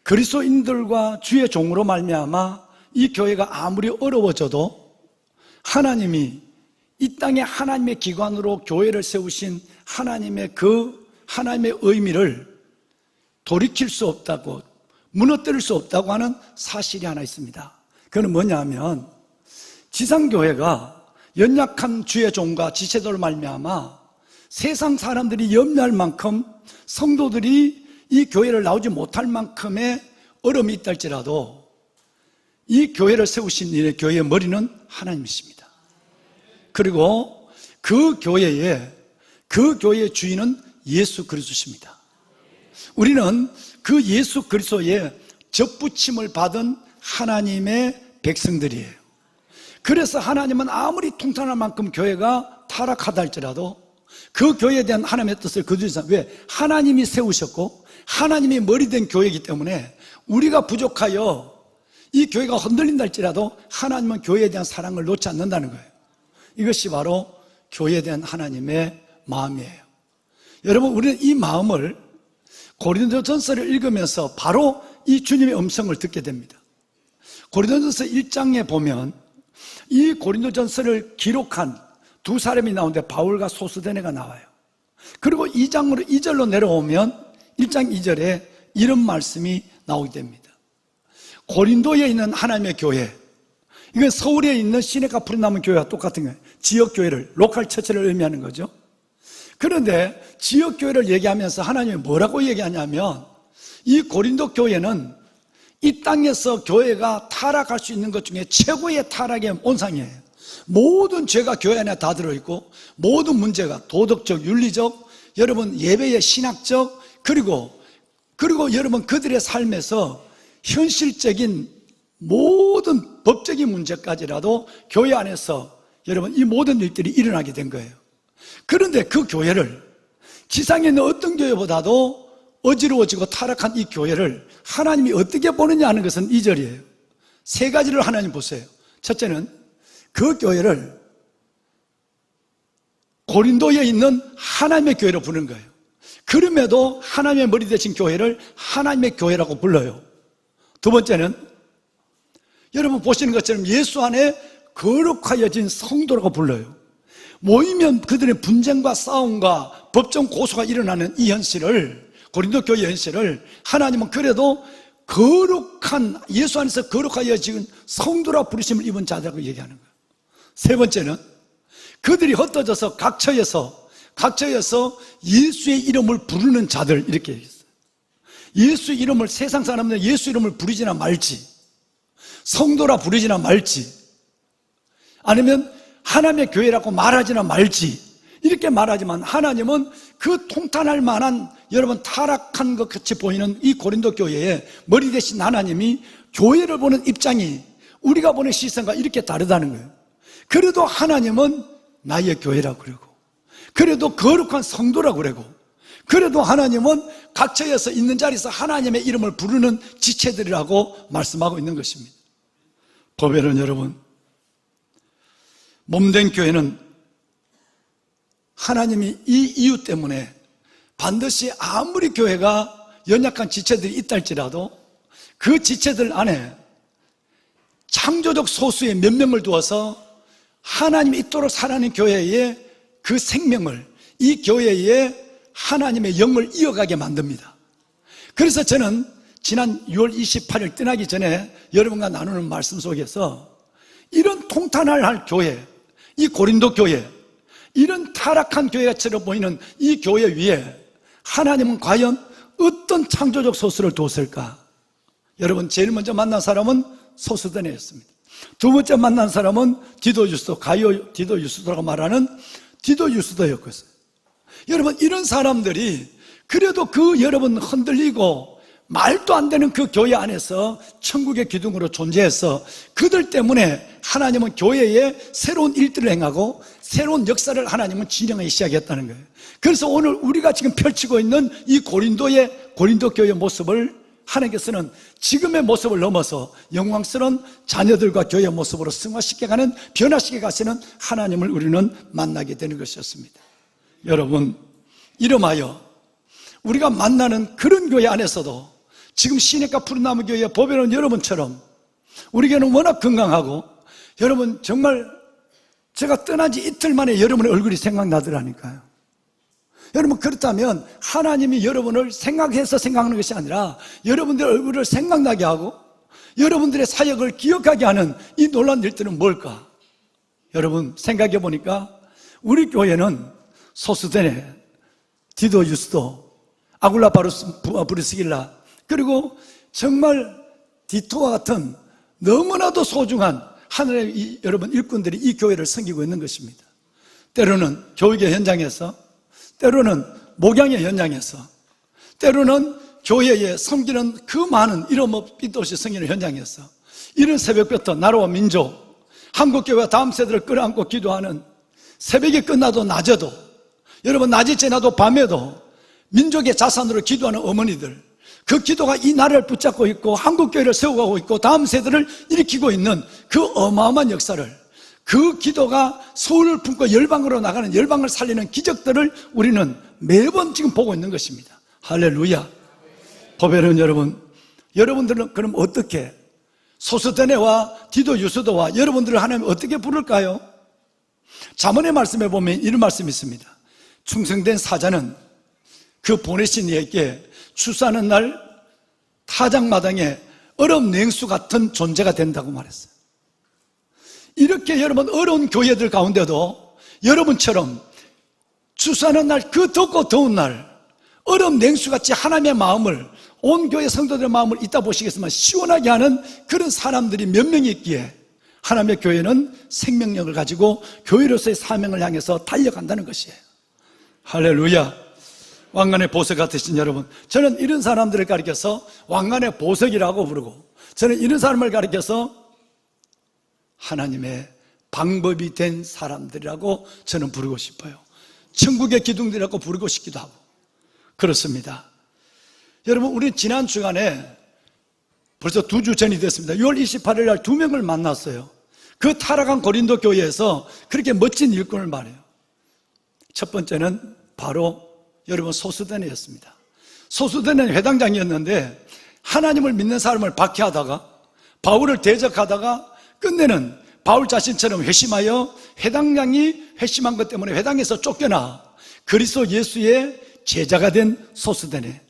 Speaker 6: 그리스도인들과 주의 종으로 말미암아 이 교회가 아무리 어려워져도 하나님이 이 땅에 하나님의 기관으로 교회를 세우신 하나님의 하나님의 의미를 돌이킬 수 없다고, 무너뜨릴 수 없다고 하는 사실이 하나 있습니다. 그건 뭐냐면 지상교회가 연약한 주의 종과 지체들로 말미암아 세상 사람들이 염려할 만큼 성도들이 이 교회를 나오지 못할 만큼의 어려움이 있다 할지라도 이 교회를 세우신 이 교회의 머리는 하나님이십니다. 그리고 그 교회의 주인은 예수 그리스도십니다. 우리는 그 예수 그리스도의 접붙임을 받은 하나님의 백성들이에요. 그래서 하나님은 아무리 통탄할 만큼 교회가 타락하다 할지라도 그 교회에 대한 하나님의 뜻을 거두지 않습니다. 왜? 하나님이 세우셨고 하나님이 머리 된 교회이기 때문에 우리가 부족하여 이 교회가 흔들린다 할지라도 하나님은 교회에 대한 사랑을 놓지 않는다는 거예요. 이것이 바로 교회에 대한 하나님의 마음이에요. 여러분, 우리는 이 마음을 고린도전서를 읽으면서 바로 이 주님의 음성을 듣게 됩니다. 고린도전서 1장에 보면 이 고린도전서를 기록한 두 사람이 나오는데 바울과 소스데네가 나와요. 그리고 2절로 내려오면 1장 2절에 이런 말씀이 나오게 됩니다. 고린도에 있는 하나님의 교회, 이건 서울에 있는 시내가 푸른 남은 교회와 똑같은 거예요. 지역교회를, 로컬 처치를 의미하는 거죠. 그런데 지역교회를 얘기하면서 하나님이 뭐라고 얘기하냐면 이 고린도 교회는 이 땅에서 교회가 타락할 수 있는 것 중에 최고의 타락의 온상이에요. 모든 죄가 교회 안에 다 들어있고 모든 문제가 도덕적, 윤리적, 여러분 예배의 신학적, 그리고 여러분 그들의 삶에서 현실적인 모든 법적인 문제까지라도 교회 안에서 여러분 이 모든 일들이 일어나게 된 거예요. 그런데 그 교회를 지상에 있는 어떤 교회보다도 어지러워지고 타락한 이 교회를 하나님이 어떻게 보느냐 하는 것은 2절이에요. 세 가지를 하나님 보세요. 첫째는 그 교회를 고린도에 있는 하나님의 교회로 부르는 거예요. 그럼에도 하나님의 머리 되신 교회를 하나님의 교회라고 불러요. 두 번째는 여러분 보시는 것처럼 예수 안에 거룩하여진 성도라고 불러요. 모이면 그들의 분쟁과 싸움과 법정 고소가 일어나는 이 현실을, 고린도 교회 현실을 하나님은 그래도 거룩한, 예수 안에서 거룩하여진 성도라 부르심을 입은 자들하고 얘기하는 거예요. 세 번째는 그들이 흩어져서 각처에서 예수의 이름을 부르는 자들, 이렇게 얘기했어요. 예수 이름을, 세상 사람들은 예수 이름을 부르지나 말지, 성도라 부르지나 말지, 아니면 하나님의 교회라고 말하지나 말지, 이렇게 말하지만 하나님은 그 통탄할 만한 여러분 타락한 것 같이 보이는 이 고린도 교회에 머리 대신 하나님이 교회를 보는 입장이 우리가 보는 시선과 이렇게 다르다는 거예요. 그래도 하나님은 나의 교회라고 그러고, 그래도 거룩한 성도라고 그러고, 그래도 하나님은 각처에서 있는 자리에서 하나님의 이름을 부르는 지체들이라고 말씀하고 있는 것입니다. 보배는 여러분, 몸된 교회는 하나님이 이 이유 때문에 반드시 아무리 교회가 연약한 지체들이 있다 할지라도 그 지체들 안에 창조적 소수의 몇 명을 두어서 하나님이 있도록 살아가는 교회의 그 생명을, 이 교회의 하나님의 영을 이어가게 만듭니다. 그래서 저는 지난 6월 28일 떠나기 전에 여러분과 나누는 말씀 속에서 이런 통탄을 할 교회, 이 고린도 교회, 이런 타락한 교회처럼 보이는 이 교회 위에 하나님은 과연 어떤 창조적 소수를 두었을까? 여러분, 제일 먼저 만난 사람은 소스데네였습니다. 두 번째 만난 사람은 디도 유스도, 가이오 디도 유스도라고 말하는 디도 유스도였거든요. 여러분, 이런 사람들이 그래도 그 여러분 흔들리고 말도 안 되는 그 교회 안에서 천국의 기둥으로 존재해서 그들 때문에 하나님은 교회에 새로운 일들을 행하고 새로운 역사를 하나님은 진행하기 시작했다는 거예요. 그래서 오늘 우리가 지금 펼치고 있는 이 고린도 교회의 모습을 하나님께서는 지금의 모습을 넘어서 영광스러운 자녀들과 교회의 모습으로 승화시켜가는, 변화시켜 가시는 하나님을 우리는 만나게 되는 것이었습니다. 여러분, 이름하여 우리가 만나는 그런 교회 안에서도 지금 시내가 푸른나무 교회 보배로운 여러분처럼 우리 교회는 워낙 건강하고, 여러분 정말 제가 떠난 지 이틀 만에 여러분의 얼굴이 생각나더라니까요. 여러분, 그렇다면 하나님이 여러분을 생각해서 생각하는 것이 아니라 여러분들의 얼굴을 생각나게 하고 여러분들의 사역을 기억하게 하는 이 놀라운 일들은 뭘까? 여러분, 생각해 보니까 우리 교회는 소스데네, 디도 유스도, 아굴라 브리스길라, 그리고 정말 디토와 같은 너무나도 소중한 하늘의 여러분 일꾼들이 이 교회를 섬기고 있는 것입니다. 때로는 교육의 현장에서, 때로는 목양의 현장에서, 때로는 교회에 섬기는 그 많은 이름 빛도 없이 섬기는 현장에서 이른 새벽부터 나라와 민족, 한국교회와 다음 세대를 끌어안고 기도하는, 새벽이 끝나도 낮에도, 여러분 낮이 지나도 밤에도 민족의 자산으로 기도하는 어머니들, 그 기도가 이 나라를 붙잡고 있고 한국교회를 세워가고 있고 다음 세대를 일으키고 있는 그 어마어마한 역사를, 그 기도가 소원을 품고 열방으로 나가는, 열방을 살리는 기적들을 우리는 매번 지금 보고 있는 것입니다. 할렐루야. 보배는 여러분, 여러분들은 그럼 어떻게 소스데네와 디도 유스도와 여러분들을 하나님 어떻게 부를까요? 잠언의 말씀에 보면 이런 말씀이 있습니다. 충성된 사자는 그 보내신 이에게 출산하는 날 타작마당에 얼음 냉수 같은 존재가 된다고 말했어요. 이렇게 여러분 어려운 교회들 가운데도 여러분처럼 추수하는 날, 그 덥고 더운 날, 얼음 냉수같이 하나님의 마음을, 온 교회 성도들의 마음을 이따 보시겠지만 시원하게 하는 그런 사람들이 몇 명이 있기에 하나님의 교회는 생명력을 가지고 교회로서의 사명을 향해서 달려간다는 것이에요. 할렐루야. 왕관의 보석 같으신 여러분, 저는 이런 사람들을 가리켜서 왕관의 보석이라고 부르고, 저는 이런 사람을 가리켜서 하나님의 방법이 된 사람들이라고 저는 부르고 싶어요. 천국의 기둥들이라고 부르고 싶기도 하고 그렇습니다. 여러분, 우리 지난 주간에 벌써 2주 전이 됐습니다. 6월 28일 날 2명을 만났어요. 그 타락한 고린도 교회에서 그렇게 멋진 일꾼을 말해요. 첫 번째는 바로 여러분 소스데네였습니다. 소스데네는 회당장이었는데 하나님을 믿는 사람을 박해하다가 바울을 대적하다가 끝내는 바울 자신처럼 회심하여 회당장이 회심한 것 때문에 회당에서 쫓겨나 그리스도 예수의 제자가 된 소스데네.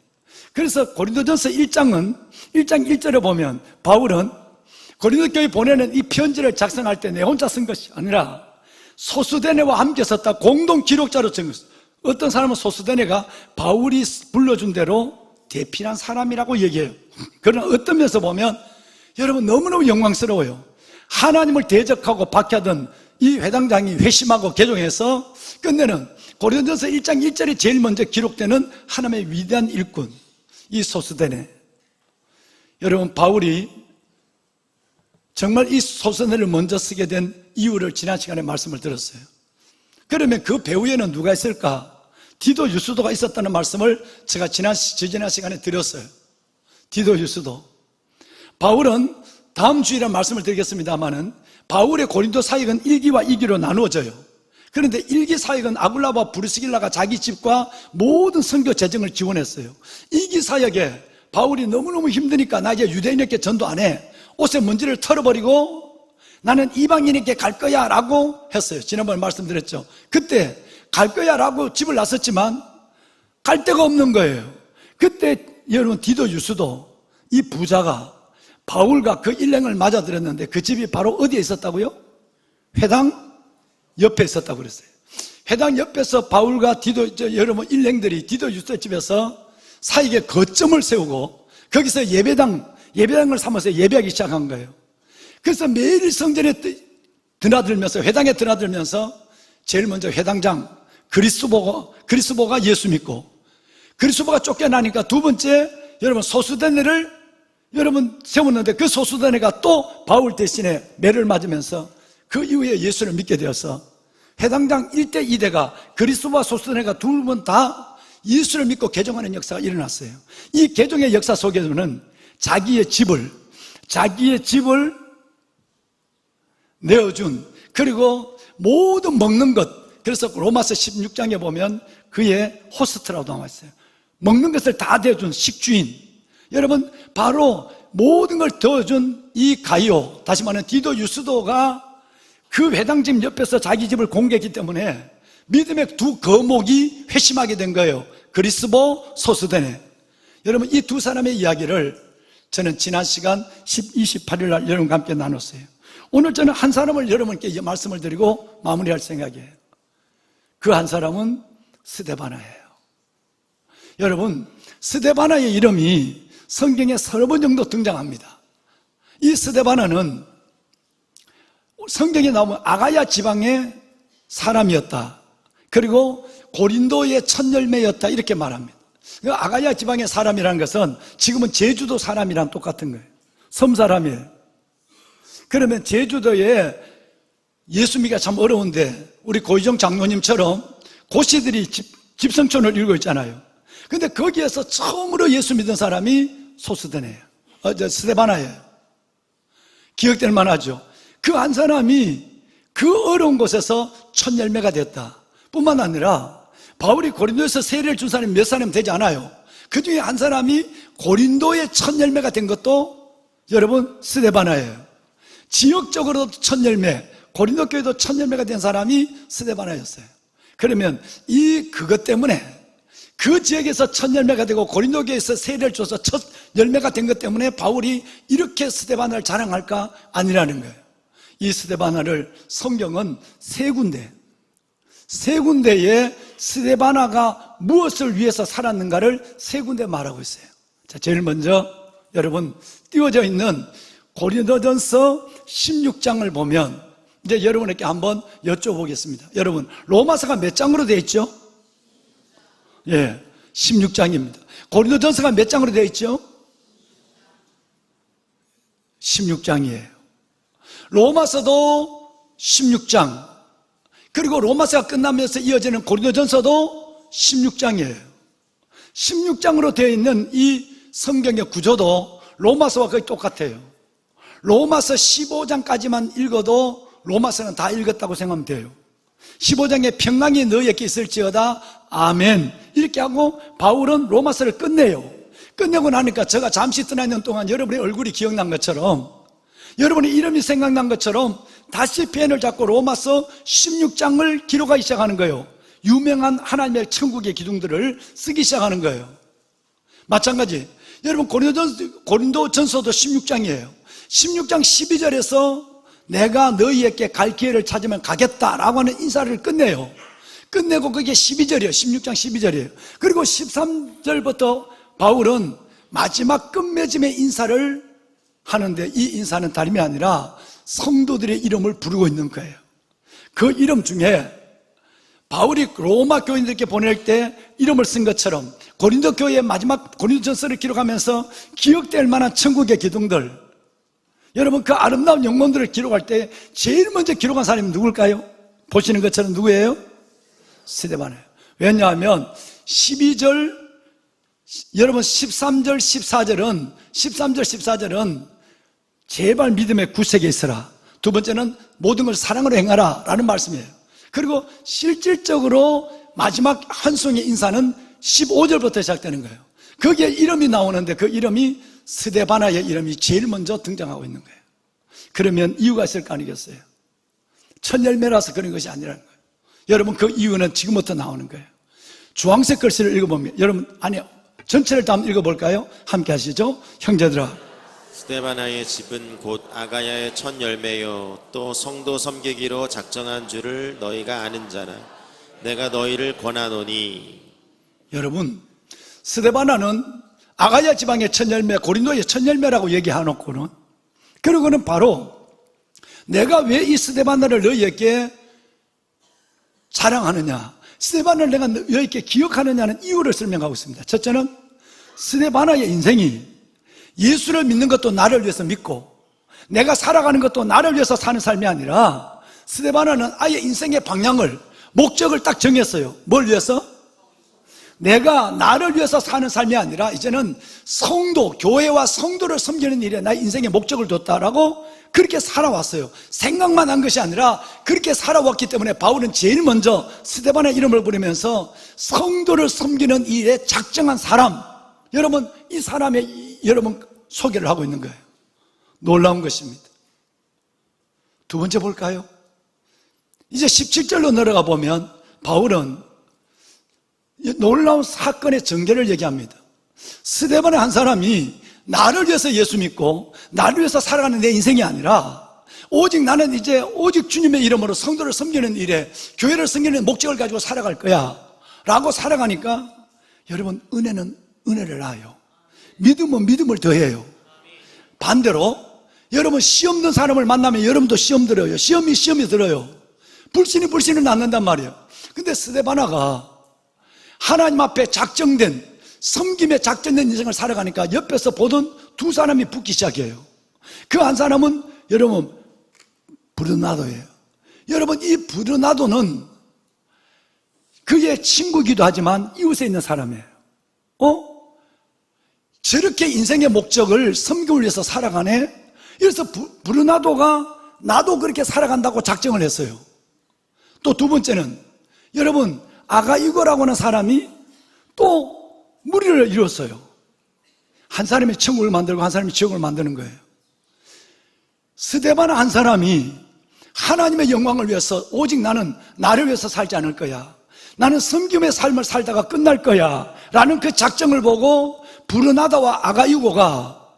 Speaker 6: 그래서 고린도전서 1장 1절에 보면 바울은 고린도 교회 보내는 이 편지를 작성할 때 내 혼자 쓴 것이 아니라 소스데네와 함께 썼다 공동 기록자로 적었어요. 어떤 사람은 소스데네가 바울이 불러준 대로 대필한 사람이라고 얘기해요. 그러나 어떤 면에서 보면 여러분 너무너무 영광스러워요. 하나님을 대적하고 박해하던 이 회당장이 회심하고 개종해서 끝내는 고린도전서 1장 1절에 제일 먼저 기록되는 하나님의 위대한 일꾼, 이 소스데네. 여러분, 바울이 정말 이 소스데네를 먼저 쓰게 된 이유를 지난 시간에 말씀을 들었어요. 그러면 그 배후에는 누가 있을까? 디도 유스도가 있었다는 말씀을 제가 지난 시간에 드렸어요. 디도 유스도. 바울은 다음 주일에 말씀을 드리겠습니다만은 바울의 고린도 사역은 1기와 2기로 나누어져요. 그런데 1기 사역은 아굴라와 브리스길라가 자기 집과 모든 선교 재정을 지원했어요. 2기 사역에 바울이 너무너무 힘드니까 나 이제 유대인에게 전도 안 해. 옷에 먼지를 털어버리고 나는 이방인에게 갈 거야 라고 했어요. 지난번에 말씀드렸죠. 그때 갈 거야 라고 집을 나섰지만 갈 데가 없는 거예요. 그때 여러분 디도 유스도 이 부자가 바울과 그 일행을 맞아들였는데 그 집이 바로 어디에 있었다고요? 회당 옆에 있었다고 그랬어요. 회당 옆에서 바울과 여러분 일행들이 디도 유스도의 집에서 사이에 거점을 세우고 거기서 예배당을 삼아서 예배하기 시작한 거예요. 그래서 매일 성전에 드나들면서 회당에 드나들면서 제일 먼저 회당장 그리스보가 예수 믿고 그리스보가 쫓겨나니까 두 번째 여러분 소스데네를 여러분 세웠는데 그 소스데네가 또 바울 대신에 매를 맞으면서 그 이후에 예수를 믿게 되어서 회당장 1대 2대가 그리스도와 소스데네가 두 분 다 예수를 믿고 개종하는 역사가 일어났어요. 이 개종의 역사 속에서는 자기의 집을 내어준, 그리고 모든 먹는 것, 그래서 로마서 16장에 보면 그의 호스트라고 나와 있어요. 먹는 것을 다 대준 식주인. 여러분, 바로 모든 걸 도와준 이 가이오, 다시 말하면 디도 유스도가 그 회당집 옆에서 자기 집을 공개했기 때문에 믿음의 두 거목이 회심하게 된 거예요. 그리스보, 소스데네. 여러분, 이 두 사람의 이야기를 저는 지난 시간 28일 날 여러분과 함께 나눴어요. 오늘 저는 한 사람을 여러분께 말씀을 드리고 마무리할 생각이에요. 그 한 사람은 스데바나예요. 여러분, 스데바나의 이름이 성경에 30번 정도 등장합니다. 이 스데바나는 성경에 나오면 아가야 지방의 사람이었다. 그리고 고린도의 첫 열매였다. 이렇게 말합니다. 아가야 지방의 사람이라는 것은 지금은 제주도 사람이랑 똑같은 거예요. 섬 사람이에요. 그러면 제주도에 예수 믿기가 참 어려운데 우리 고희정 장로님처럼 고씨들이 집성촌을 이루고 있잖아요. 근데 거기에서 처음으로 예수 믿은 사람이 소스데네예요. 스데바나예요. 기억될 만하죠. 그 한 사람이 그 어려운 곳에서 첫 열매가 됐다. 뿐만 아니라 바울이 고린도에서 세례를 준 사람이 몇 사람 되지 않아요. 그 중에 한 사람이 고린도의 첫 열매가 된 것도 여러분 스데바나예요. 지역적으로도 첫 열매, 고린도 교회도 첫 열매가 된 사람이 스데바나였어요. 그러면 그것 때문에 그 지역에서 첫 열매가 되고 고린도 교회에서 세례를 줘서 첫 열매가 된 것 때문에 바울이 이렇게 스데바나를 자랑할까? 아니라는 거예요. 이 스데바나를 성경은 세 군데 세 군데에 스데바나가 무엇을 위해서 살았는가를 세 군데 말하고 있어요. 자, 제일 먼저 여러분 띄워져 있는 고린도전서 16장을 보면 이제 여러분에게 한번 여쭤보겠습니다. 여러분, 로마서가 몇 장으로 되어 있죠? 예, 16장입니다. 고린도전서가 몇 장으로 되어 있죠? 16장이에요. 로마서도 16장, 그리고 로마서가 끝나면서 이어지는 고린도전서도 16장이에요. 16장으로 되어 있는 이 성경의 구조도 로마서와 거의 똑같아요. 로마서 15장까지만 읽어도 로마서는 다 읽었다고 생각하면 돼요. 15장에 평강이 너희에게 있을지어다 아멘 이렇게 하고 바울은 로마서를 끝내요. 끝내고 나니까 제가 잠시 떠나 있는 동안 여러분의 얼굴이 기억난 것처럼, 여러분의 이름이 생각난 것처럼 다시 펜을 잡고 로마서 16장을 기록하기 시작하는 거예요. 유명한 하나님의 천국의 기둥들을 쓰기 시작하는 거예요. 마찬가지 여러분 고린도전서도 16장이에요 16장 12절에서 내가 너희에게 갈 기회를 찾으면 가겠다라고 하는 인사를 끝내요. 끝내고 그게 12절이에요 16장 12절이에요 그리고 13절부터 바울은 마지막 끝맺음의 인사를 하는데, 이 인사는 다름이 아니라 성도들의 이름을 부르고 있는 거예요. 그 이름 중에 바울이 로마 교인들께 보낼 때 이름을 쓴 것처럼 고린도 교회의 마지막 고린도전서를 기록하면서 기억될 만한 천국의 기둥들, 여러분 그 아름다운 영혼들을 기록할 때 제일 먼저 기록한 사람이 누굴까요? 보시는 것처럼 누구예요? 스데반이에요. 왜냐하면 12절, 여러분 13절 14절은 제발 믿음의 구색에 있어라. 두 번째는 모든 걸 사랑으로 행하라 라는 말씀이에요. 그리고 실질적으로 마지막 한 송의 인사는 15절부터 시작되는 거예요. 거기에 이름이 나오는데 그 이름이 스데바나의 이름이 제일 먼저 등장하고 있는 거예요. 그러면 이유가 있을 거 아니겠어요? 첫 열매라서 그런 것이 아니라는 거예요. 여러분 그 이유는 지금부터 나오는 거예요. 주황색 글씨를 읽어보면, 여러분 아니 전체를 다 한번 읽어볼까요? 함께 하시죠. 형제들아,
Speaker 5: 스데바나의 집은 곧 아가야의 첫 열매요 또 성도 섬기기로 작정한 줄을 너희가 아는 자라. 내가 너희를 권하노니. 여러분
Speaker 6: 스데바나는 아가야 지방의 첫 열매, 고린도의 첫 열매라고 얘기해놓고는, 그리고는 바로 내가 왜 이 스데바나를 너희에게 자랑하느냐, 스데바나를 내가 너희에게 기억하느냐는 이유를 설명하고 있습니다. 첫째는 스데바나의 인생이 예수를 믿는 것도 나를 위해서 믿고 내가 살아가는 것도 나를 위해서 사는 삶이 아니라, 스데바나는 아예 인생의 방향을, 목적을 딱 정했어요. 뭘 위해서? 내가 나를 위해서 사는 삶이 아니라 이제는 성도, 교회와 성도를 섬기는 일에 나의 인생의 목적을 뒀다라고 그렇게 살아왔어요. 생각만 한 것이 아니라 그렇게 살아왔기 때문에 바울은 제일 먼저 스데반의 이름을 부르면서 성도를 섬기는 일에 작정한 사람, 여러분 이 사람의 여러분 소개를 하고 있는 거예요. 놀라운 것입니다. 두 번째 볼까요? 이제 17절로 내려가 보면 바울은 놀라운 사건의 전개를 얘기합니다. 스데반의 한 사람이 나를 위해서 예수 믿고 나를 위해서 살아가는 내 인생이 아니라 오직 나는 이제 오직 주님의 이름으로 성도를 섬기는 일에, 교회를 섬기는 목적을 가지고 살아갈 거야 라고 살아가니까 여러분 은혜는 은혜를 낳아요. 믿음은 믿음을 더해요. 반대로 여러분 시험 든 사람을 만나면 여러분도 시험 들어요. 시험이 들어요. 불신이 불신을 낳는단 말이에요. 근데 스데바나가 하나님 앞에 작정된, 섬김에 작정된 인생을 살아가니까 옆에서 보던 두 사람이 붙기 시작해요. 그 한 사람은 여러분 브르나도예요. 여러분 이 브르나도는 그의 친구이기도 하지만 이웃에 있는 사람이에요. 저렇게 인생의 목적을 섬김을 위해서 살아가네. 그래서 브르나도가 나도 그렇게 살아간다고 작정을 했어요. 또 두 번째는 여러분 아가이고라고 하는 사람이 또 무리를 이뤘어요. 한 사람이 천국을 만들고 한 사람이 지옥을 만드는 거예요. 스데바나 한 사람이 하나님의 영광을 위해서 오직 나는 나를 위해서 살지 않을 거야, 나는 섬김의 삶을 살다가 끝날 거야 라는 그 작정을 보고 브르나다와 아가이고가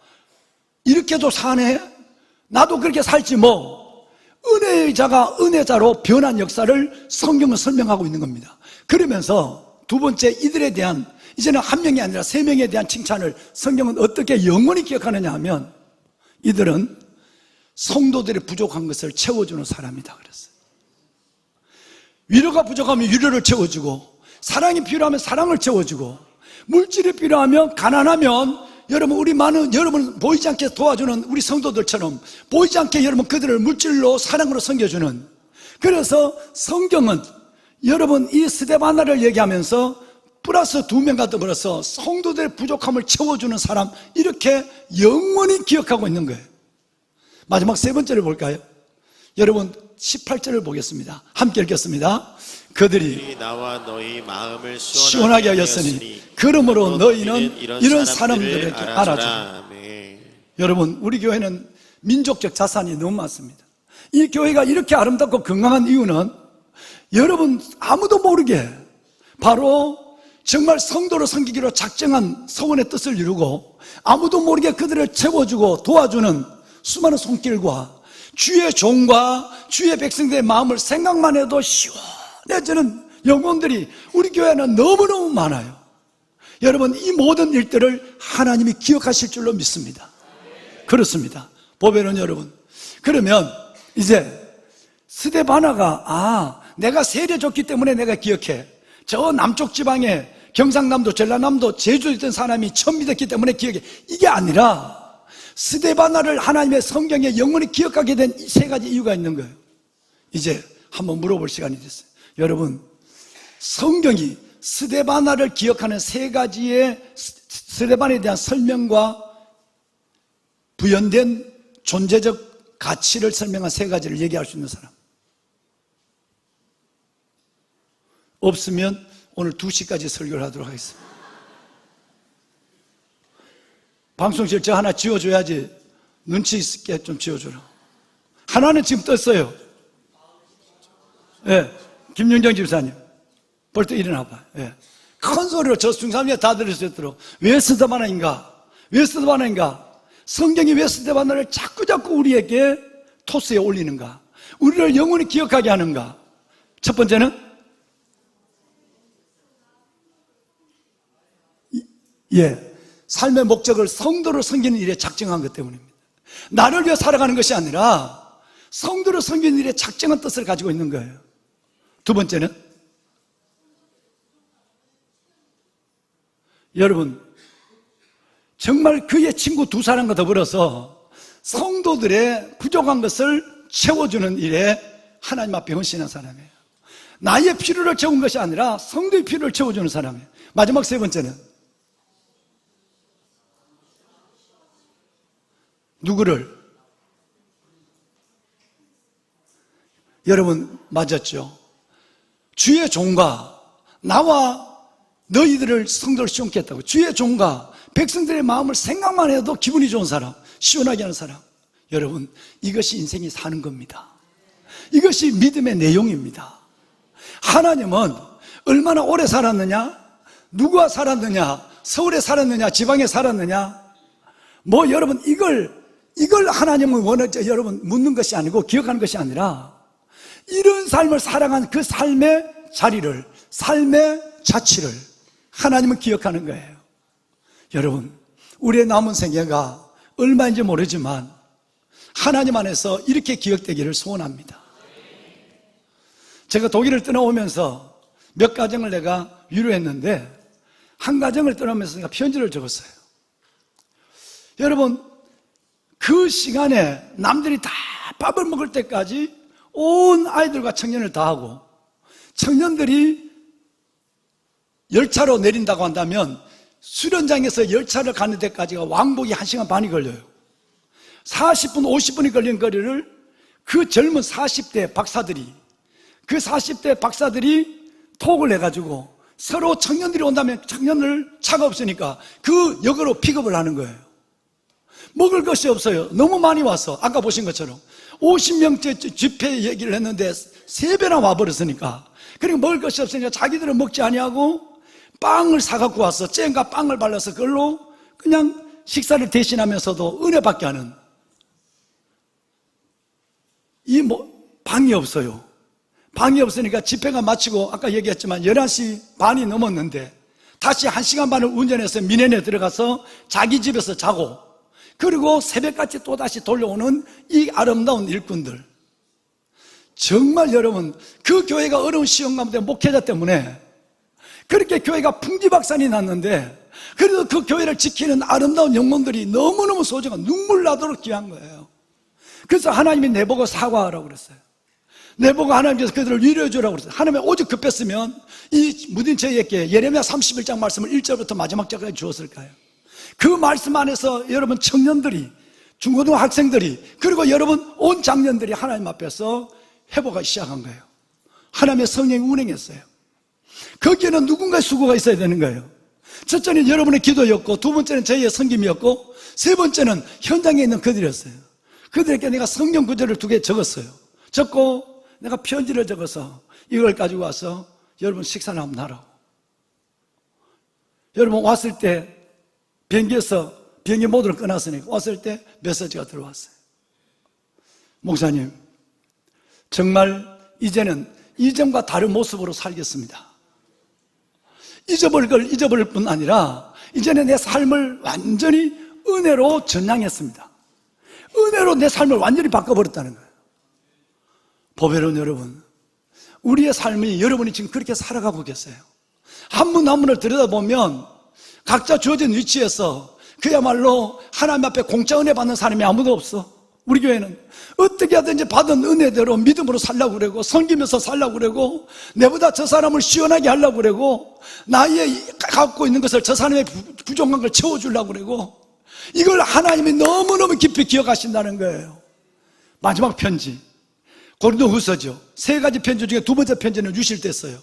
Speaker 6: 이렇게도 사네? 나도 그렇게 살지 뭐, 은혜의 자가 은혜자로 변한 역사를 성경은 설명하고 있는 겁니다. 그러면서 두 번째, 이들에 대한, 이제는 한 명이 아니라 세 명에 대한 칭찬을 성경은 어떻게 영원히 기억하느냐 하면, 이들은 성도들의 부족한 것을 채워주는 사람이다 그랬어요. 위로가 부족하면 위로를 채워주고, 사랑이 필요하면 사랑을 채워주고, 물질이 필요하면, 가난하면 여러분, 우리 많은, 여러분 보이지 않게 도와주는 우리 성도들처럼 보이지 않게 여러분 그들을 물질로 사랑으로 섬겨주는. 그래서 성경은 여러분 이 스데바나를 얘기하면서 플러스 2명과 더불어서 성도들의 부족함을 채워주는 사람, 이렇게 영원히 기억하고 있는 거예요. 마지막 세 번째를 볼까요? 여러분 18절을 보겠습니다. 함께 읽겠습니다. 그들이
Speaker 5: 나와 너희 마음을
Speaker 6: 시원하게 하였으니 그러므로 너희는 이런 사람들에게 알아주라. 여러분, 우리 교회는 민족적 자산이 너무 많습니다. 이 교회가 이렇게 아름답고 건강한 이유는 여러분 아무도 모르게 바로 정말 성도를 섬기기로 작정한 서원의 뜻을 이루고 아무도 모르게 그들을 채워주고 도와주는 수많은 손길과 주의 종과 주의 백성들의 마음을 생각만 해도 시원해지는 영혼들이 우리 교회는 너무너무 많아요. 여러분, 이 모든 일들을 하나님이 기억하실 줄로 믿습니다. 그렇습니다. 보면은 여러분, 그러면 이제 스데바나가 내가 세례 줬기 때문에 내가 기억해. 저 남쪽 지방에 경상남도, 전라남도, 제주에 있던 사람이 처음 믿었기 때문에 기억해. 이게 아니라 스데바나를 하나님의 성경에 영원히 기억하게 된 세 가지 이유가 있는 거예요. 이제 한번 물어볼 시간이 됐어요. 여러분, 성경이 스데바나를 기억하는 세 가지의 스데바나에 대한 설명과 부연된 존재적 가치를 설명한 세 가지를 얘기할 수 있는 사람 없으면 오늘 2시까지 설교를 하도록 하겠습니다. 방송실 저 하나 지워줘야지. 눈치 있게 좀 지워줘라. 하나는 지금 떴어요. 예, 김윤정 집사님 벌떡 일어나봐. 예. 큰 소리로 저 중삼위에 다 들을 수 있도록. 왜 스데바나인가? 왜 스데바나인가? 성경이 왜 스데바나를 자꾸 우리에게 토스에 올리는가? 우리를 영원히 기억하게 하는가? 첫 번째는 삶의 목적을 성도를 섬기는 일에 작정한 것 때문입니다. 나를 위해 살아가는 것이 아니라 성도를 섬기는 일에 작정한 뜻을 가지고 있는 거예요. 두 번째는 여러분, 정말 그의 친구 2사람과 더불어서 성도들의 부족한 것을 채워주는 일에 하나님 앞에 헌신한 사람이에요. 나의 필요를 채운 것이 아니라 성도의 필요를 채워주는 사람이에요. 마지막 세 번째는 누구를? 여러분 맞았죠? 주의 종과 나와 너희들을 성도를 시원케 했다고. 주의 종과 백성들의 마음을 생각만 해도 기분이 좋은 사람, 시원하게 하는 사람. 여러분, 이것이 인생이 사는 겁니다. 이것이 믿음의 내용입니다. 하나님은 얼마나 오래 살았느냐, 누구와 살았느냐, 서울에 살았느냐, 지방에 살았느냐, 여러분 이걸 하나님은 여러분 묻는 것이 아니고 기억하는 것이 아니라 이런 삶을 살아간 그 삶의 자리를, 삶의 자취를 하나님은 기억하는 거예요. 여러분, 우리의 남은 생애가 얼마인지 모르지만 하나님 안에서 이렇게 기억되기를 소원합니다. 제가 독일을 떠나오면서 몇 가정을 내가 위로했는데 한 가정을 떠나면서 제가 편지를 적었어요. 여러분, 그 시간에 남들이 다 밥을 먹을 때까지 온 아이들과 청년을 다 하고, 청년들이 열차로 내린다고 한다면 수련장에서 열차를 가는 데까지가 왕복이 1시간 반이 걸려요. 40분, 50분이 걸린 거리를 그 젊은 40대 박사들이, 그 40대 박사들이 톡을 해가지고 서로 청년들이 온다면 청년을 차가 없으니까 그 역으로 픽업을 하는 거예요. 먹을 것이 없어요. 너무 많이 와서. 아까 보신 것처럼 50명째 집회 얘기를 했는데 3배나 와버렸으니까, 그러니까 먹을 것이 없으니까 자기들은 먹지 아니하고 빵을 사갖고 와서 잼과 빵을 발라서 그걸로 그냥 식사를 대신하면서도 은혜 받게 하는 방이 없어요. 방이 없으니까 집회가 마치고 아까 얘기했지만 11시 반이 넘었는데 다시 1시간 반을 운전해서 민현에 들어가서 자기 집에서 자고 그리고 새벽까지 또다시 돌려오는 이 아름다운 일꾼들. 정말 여러분, 그 교회가 어려운 시험 가운데 목회자 때문에 그렇게 교회가 풍지박산이 났는데 그래도 그 교회를 지키는 아름다운 영혼들이 너무너무 소중한, 눈물 나도록 귀한 거예요. 그래서 하나님이 내보고 사과하라고 그랬어요. 내보고 하나님께서 그들을 위로해 주라고 그랬어요. 하나님이 오직 급했으면 이 무딘체에게 예레미야 31장 말씀을 1절부터 마지막 절까지 주었을까요? 그 말씀 안에서 여러분 청년들이, 중고등 학생들이, 그리고 여러분 온 장년들이 하나님 앞에서 회복하기 시작한 거예요. 하나님의 성령이 운행했어요. 거기에는 누군가의 수고가 있어야 되는 거예요. 첫째는 여러분의 기도였고, 두 번째는 저희의 섬김이었고, 세 번째는 현장에 있는 그들이었어요. 그들에게 내가 성경 구절을 2개 적었어요. 적고 내가 편지를 적어서 이걸 가지고 와서 여러분 식사를 한번 하라고. 여러분 왔을 때 비행기에서 비행기 모드를 꺼놨으니까 왔을 때 메시지가 들어왔어요. 목사님, 정말 이제는 이전과 다른 모습으로 살겠습니다. 잊어버릴 걸 잊어버릴 뿐 아니라 이제는 내 삶을 완전히 은혜로 전향했습니다. 은혜로 내 삶을 완전히 바꿔버렸다는 거예요. 보배로운 여러분, 우리의 삶이 여러분이 지금 그렇게 살아가고 계세요. 한 분 한 분을 들여다보면 각자 주어진 위치에서 그야말로 하나님 앞에 공짜 은혜 받는 사람이 아무도 없어. 우리 교회는 어떻게 하든지 받은 은혜대로 믿음으로 살려고 그러고, 섬기면서 살려고 그러고, 내보다 저 사람을 시원하게 하려고 그러고, 나의 갖고 있는 것을 저 사람의 부족한 걸 채워주려고 그러고, 이걸 하나님이 너무너무 깊이 기억하신다는 거예요. 마지막 편지, 고린도후서죠. 3가지 편지 중에 2번째 편지는 유실됐어요.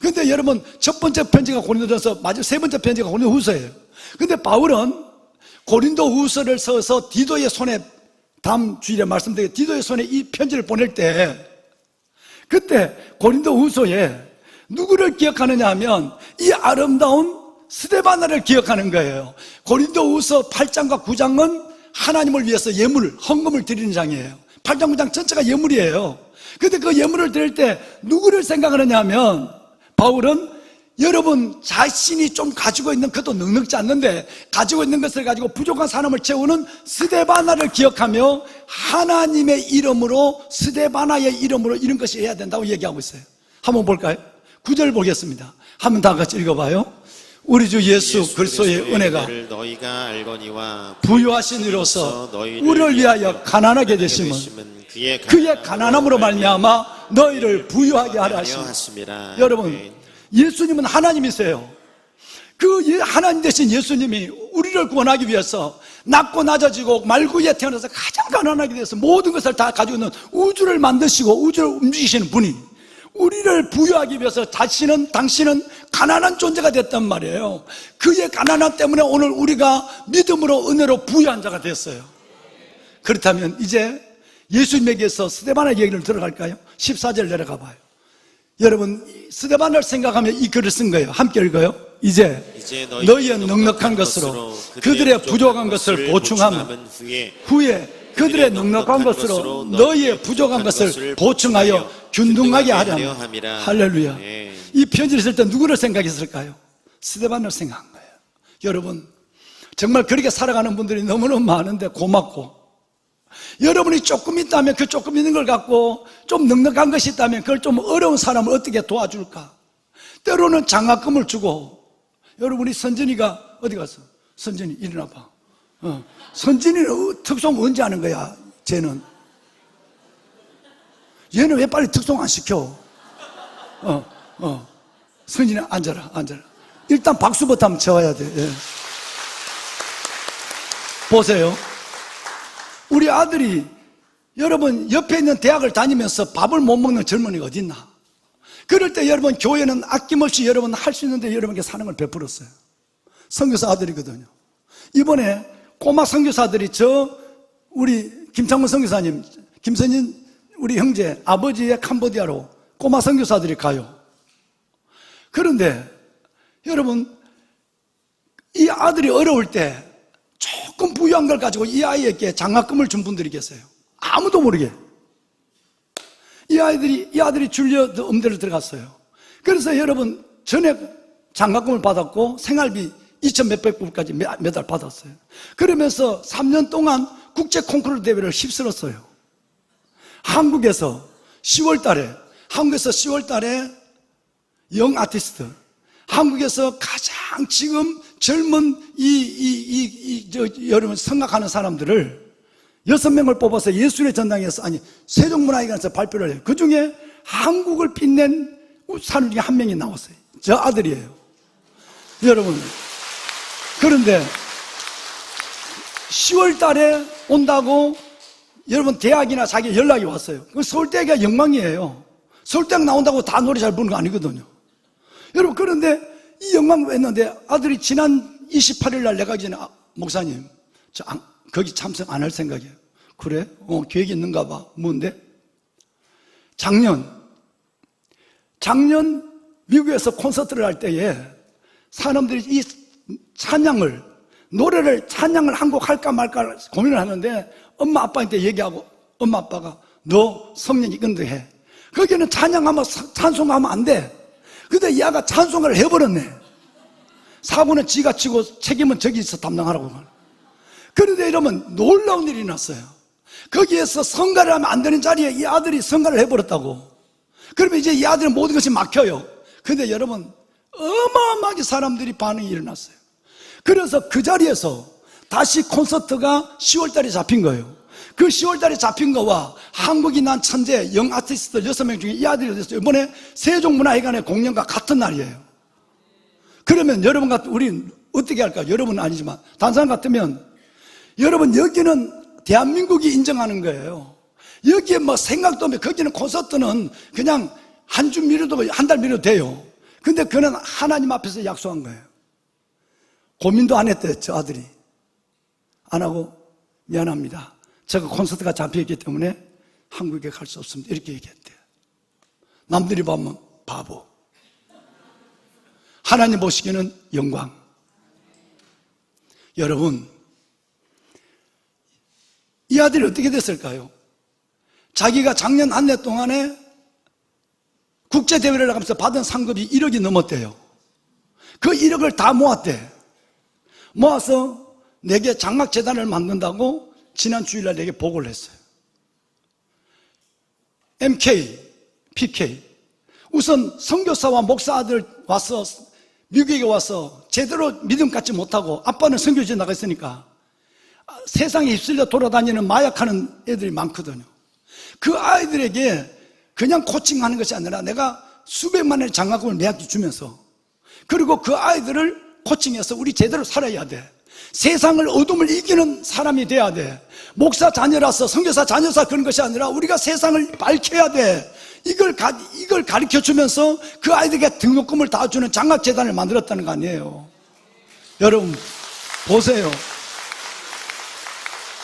Speaker 6: 근데 여러분, 첫 번째 편지가 고린도전서, 마지막 3번째 편지가 고린도후서예요. 근데 바울은 고린도후서를 써서 디도의 손에, 다음 주일에 말씀드린 디도의 손에 이 편지를 보낼 때, 그때 고린도후서에 누구를 기억하느냐 하면 이 아름다운 스데바나를 기억하는 거예요. 고린도후서 8장과 9장은 하나님을 위해서 예물, 헌금을 드리는 장이에요. 8장, 9장 전체가 예물이에요. 근데 그 예물을 드릴 때 누구를 생각하느냐 하면, 바울은 여러분 자신이 좀 가지고 있는, 그것도 넉넉지 않는데 가지고 있는 것을 가지고 부족한 사람을 채우는 스데바나를 기억하며 하나님의 이름으로, 스데바나의 이름으로 이런 것이 해야 된다고 얘기하고 있어요. 한번 볼까요? 9절 보겠습니다. 한번 다 같이 읽어봐요. 우리 주 예수 그리스도의 은혜가
Speaker 5: 너희가 알거니와
Speaker 6: 부유하신 이로서 우리를 위하여 가난하게 되심은 그의 가난함으로 말미암아 너희를 부유하게 하려 하심이라. 여러분, 예수님은 하나님이세요. 그 하나님 되신 예수님이 우리를 구원하기 위해서 낮고 낮아지고 말구에 태어나서 가장 가난하게 돼서 모든 것을 다 가지고 있는 우주를 만드시고 우주를 움직이시는 분이 우리를 부유하기 위해서 당신은 가난한 존재가 됐단 말이에요. 그의 가난함 때문에 오늘 우리가 믿음으로 은혜로 부유한 자가 됐어요. 그렇다면 이제 예수님에게서 스데바나의 얘기를 들어갈까요? 14절 내려가 봐요. 여러분, 스데바나를 생각하며 이 글을 쓴 거예요. 함께 읽어요. 이제 너희의 넉넉한 것으로 그들의 부족한 것을 보충하면 후에 그들의 넉넉한 것으로 너희의 부족한 것을 보충하여 균등하게 하려 함이라. 할렐루야. 이 편지를 쓸 때 누구를 생각했을까요? 스데반을 생각한 거예요. 여러분, 정말 그렇게 살아가는 분들이 너무너무 많은데 고맙고, 여러분이 조금 있다면 그 조금 있는 걸 갖고 좀 넉넉한 것이 있다면 그걸 좀 어려운 사람을 어떻게 도와줄까? 때로는 장학금을 주고, 여러분이 선진이가 어디 갔어? 선진이 일어나 봐. 선진이는 특송 언제 하는 거야? 쟤는 얘는 왜 빨리 특송 안 시켜? 선진이 앉아라. 일단 박수부터 한번 쳐야 돼. 예. 보세요. 우리 아들이, 여러분, 옆에 있는 대학을 다니면서 밥을 못 먹는 젊은이가 어디 있나? 그럴 때 여러분, 교회는 아낌없이 여러분 할 수 있는데 여러분께 사는 걸 베풀었어요. 선교사 아들이거든요. 이번에 꼬마 선교사들이 우리 김창문 선교사님, 김선진 우리 형제 아버지의 캄보디아로 꼬마 선교사들이 가요. 그런데 여러분, 이 아들이 어려울 때 조금 부유한 걸 가지고 이 아이에게 장학금을 준 분들이 계세요. 아무도 모르게. 이 아들이 줄리어 음대를 들어갔어요. 그래서 여러분, 전액 장학금을 받았고 생활비 2천 몇백 불까지 매달 받았어요. 그러면서 3년 동안 국제 콩쿠르 대회를 휩쓸었어요. 한국에서 10월 달에 영 아티스트, 한국에서 가장 지금 젊은 여러분 생각하는 사람들을 6명을 뽑아서 예술의 전당에서, 세종문화회관에서 발표를 해요. 그 중에 한국을 빛낸 사람 중에 한 명이 나왔어요. 저 아들이에요. 여러분, 그런데 10월 달에 온다고 여러분 대학이나 자기 연락이 왔어요. 그 서울대가 영광이에요. 서울대학 나온다고 다 노래 잘 부르는 거 아니거든요. 여러분, 그런데 이 영광을 했는데 아들이 지난 28일 날 내가 전에 목사님, 거기 참석 안 할 생각이에요. 그래? 계획이 있는가 봐. 뭔데? 작년 미국에서 콘서트를 할 때에 사람들이 이 찬양을 한 곡 할까 말까 고민을 하는데 엄마 아빠한테 얘기하고 엄마 아빠가 너 성령 이건데 해. 거기는 찬송하면 안 돼. 근데 이 아가 찬송을 해버렸네. 사고는 지가 치고 책임은 저기서 담당하라고. 그런데 이러면 놀라운 일이 났어요. 거기에서 성가를 하면 안 되는 자리에 이 아들이 성가를 해버렸다고. 그러면 이제 이 아들은 모든 것이 막혀요. 근데 여러분, 어마어마하게 사람들이 반응이 일어났어요. 그래서 그 자리에서 다시 콘서트가 10월 달에 잡힌 거예요. 그 10월 달에 잡힌 거와 한국이 난 천재 영 아티스트 6명 중에 이 아들이 됐어요. 이번에 세종문화회관의 공연과 같은 날이에요. 그러면 여러분 같은 우리는 어떻게 할까요? 여러분은 아니지만 다른 사람 같으면, 여러분 여기는 대한민국이 인정하는 거예요. 여기에 뭐 생각도 없이, 거기는 콘서트는 그냥 한 주 미뤄도 한 달 미뤄도 돼요. 근데 그는 하나님 앞에서 약속한 거예요. 고민도 안 했대요. 저 아들이 안 하고, 미안합니다, 제가 콘서트가 잡혀있기 때문에 한국에 갈 수 없습니다, 이렇게 얘기했대요. 남들이 보면 바보, 하나님 보시기에는 영광. 여러분, 이 아들이 어떻게 됐을까요? 자기가 작년 한 해 동안에 국제대회를 나가면서 받은 상금이 1억이 넘었대요. 그 1억을 다 모았대. 모아서 내게 장학재단을 만든다고 지난 주일날 내게 보고를 했어요. MK, PK. 우선 선교사와 목사 아들 와서 미국에 와서 제대로 믿음 갖지 못하고, 아빠는 선교지에 나가 있으니까 세상에 휩쓸려 돌아다니는 마약하는 애들이 많거든요. 그 아이들에게 그냥 코칭하는 것이 아니라 내가 수백만 원의 장학금을 매학기 주면서, 그리고 그 아이들을 코칭해서 우리 제대로 살아야 돼. 세상을 어둠을 이기는 사람이 돼야 돼. 목사 자녀라서 선교사 자녀사 그런 것이 아니라 우리가 세상을 밝혀야 돼. 이걸 가르쳐 주면서 그 아이들에게 등록금을 다 주는 장학재단을 만들었다는 거 아니에요. 여러분 보세요.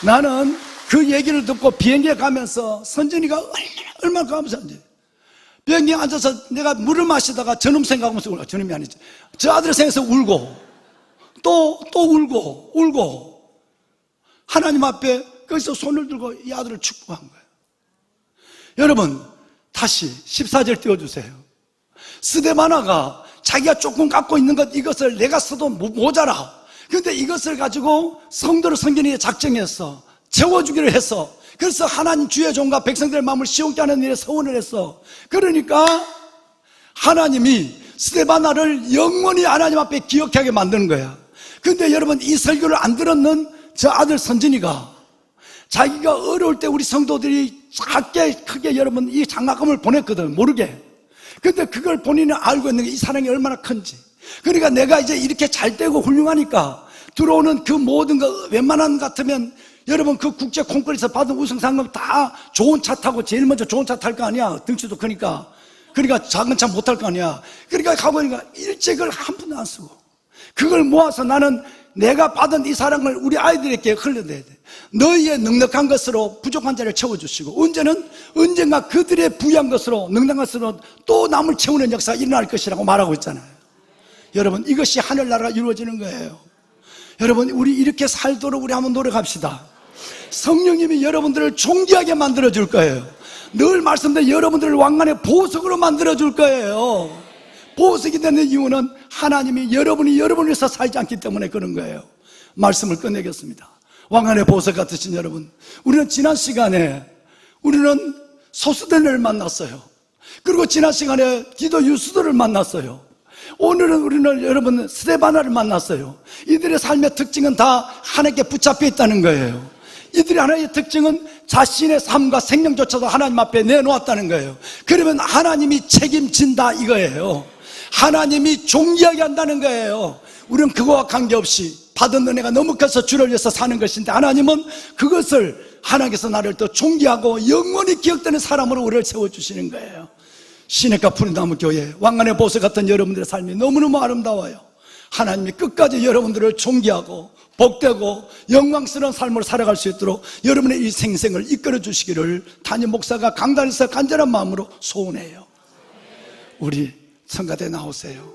Speaker 6: 나는 그 얘기를 듣고 비행기에 가면서 선진이가 얼마나 감사한지, 비행기에 앉아서 내가 물을 마시다가 저놈 생각하면서 울고, 저놈이 아니지, 저 아들을 생각해서 울고 또 울고 하나님 앞에 거기서 손을 들고 이 아들을 축복한 거예요. 여러분 다시 14절 띄워주세요. 스데바나가 자기가 조금 갖고 있는 이것을 내가 써도 모자라. 그런데 이것을 가지고 성도를 섬기는 데 작정했어. 채워주기를 했어. 그래서 하나님 주의 종과 백성들의 마음을 시원케 하는 일에 서원을 했어. 그러니까 하나님이 스데바나를 영원히 하나님 앞에 기억하게 만드는 거야. 근데 여러분 이 설교를 안 들었는 저 아들 선진이가 자기가 어려울 때 우리 성도들이 작게 크게 여러분 이 장학금을 보냈거든, 모르게. 근데 그걸 본인은 알고 있는 게 이 사랑이 얼마나 큰지. 그러니까 내가 이제 이렇게 잘 되고 훌륭하니까 들어오는 그 모든 거 웬만한 같으면 여러분 그 국제 콩쿠르에서 받은 우승 상금 다 좋은 차 타고 제일 먼저 좋은 차 탈 거 아니야. 등치도 크니까. 그러니까 작은 차 못 탈 거 아니야. 그러니까 가보니까 일찍을 한 푼도 안 쓰고 그걸 모아서 나는 내가 받은 이 사랑을 우리 아이들에게 흘려내야 돼. 너희의 넉넉한 것으로 부족한 자를 채워주시고 언젠가 그들의 부유한 것으로 넉넉한 것으로 또 남을 채우는 역사가 일어날 것이라고 말하고 있잖아요. 여러분 이것이 하늘나라가 이루어지는 거예요. 여러분 우리 이렇게 살도록 우리 한번 노력합시다. 성령님이 여러분들을 존귀하게 만들어 줄 거예요. 늘 말씀드린 여러분들을 왕관의 보석으로 만들어줄 거예요. 보석이 되는 이유는 하나님이 여러분이 여러분을 위해서 살지 않기 때문에 그런 거예요. 말씀을 끝내겠습니다. 왕관의 보석 같으신 여러분, 우리는 지난 시간에 우리는 소수대를 만났어요. 그리고 지난 시간에 기도 유수들을 만났어요. 오늘은 우리는 여러분 스데바나를 만났어요. 이들의 삶의 특징은 다 하나님께 붙잡혀 있다는 거예요. 이들의 하나의 특징은 자신의 삶과 생명조차도 하나님 앞에 내놓았다는 거예요. 그러면 하나님이 책임진다 이거예요. 하나님이 존귀하게 한다는 거예요. 우리는 그거와 관계없이 받은 은혜가 너무 커서 주를 위해서 사는 것인데, 하나님은 그것을 하나님께서 나를 더 존귀하고 영원히 기억되는 사람으로 우리를 세워주시는 거예요. 시냇가 푸른 나무 교회, 왕관의 보석 같은 여러분들의 삶이 너무너무 아름다워요. 하나님이 끝까지 여러분들을 존귀하고 복되고 영광스러운 삶을 살아갈 수 있도록 여러분의 이 생생을 이끌어 주시기를 담임 목사가 강단에서 간절한 마음으로 소원해요. 우리 성가대 나오세요.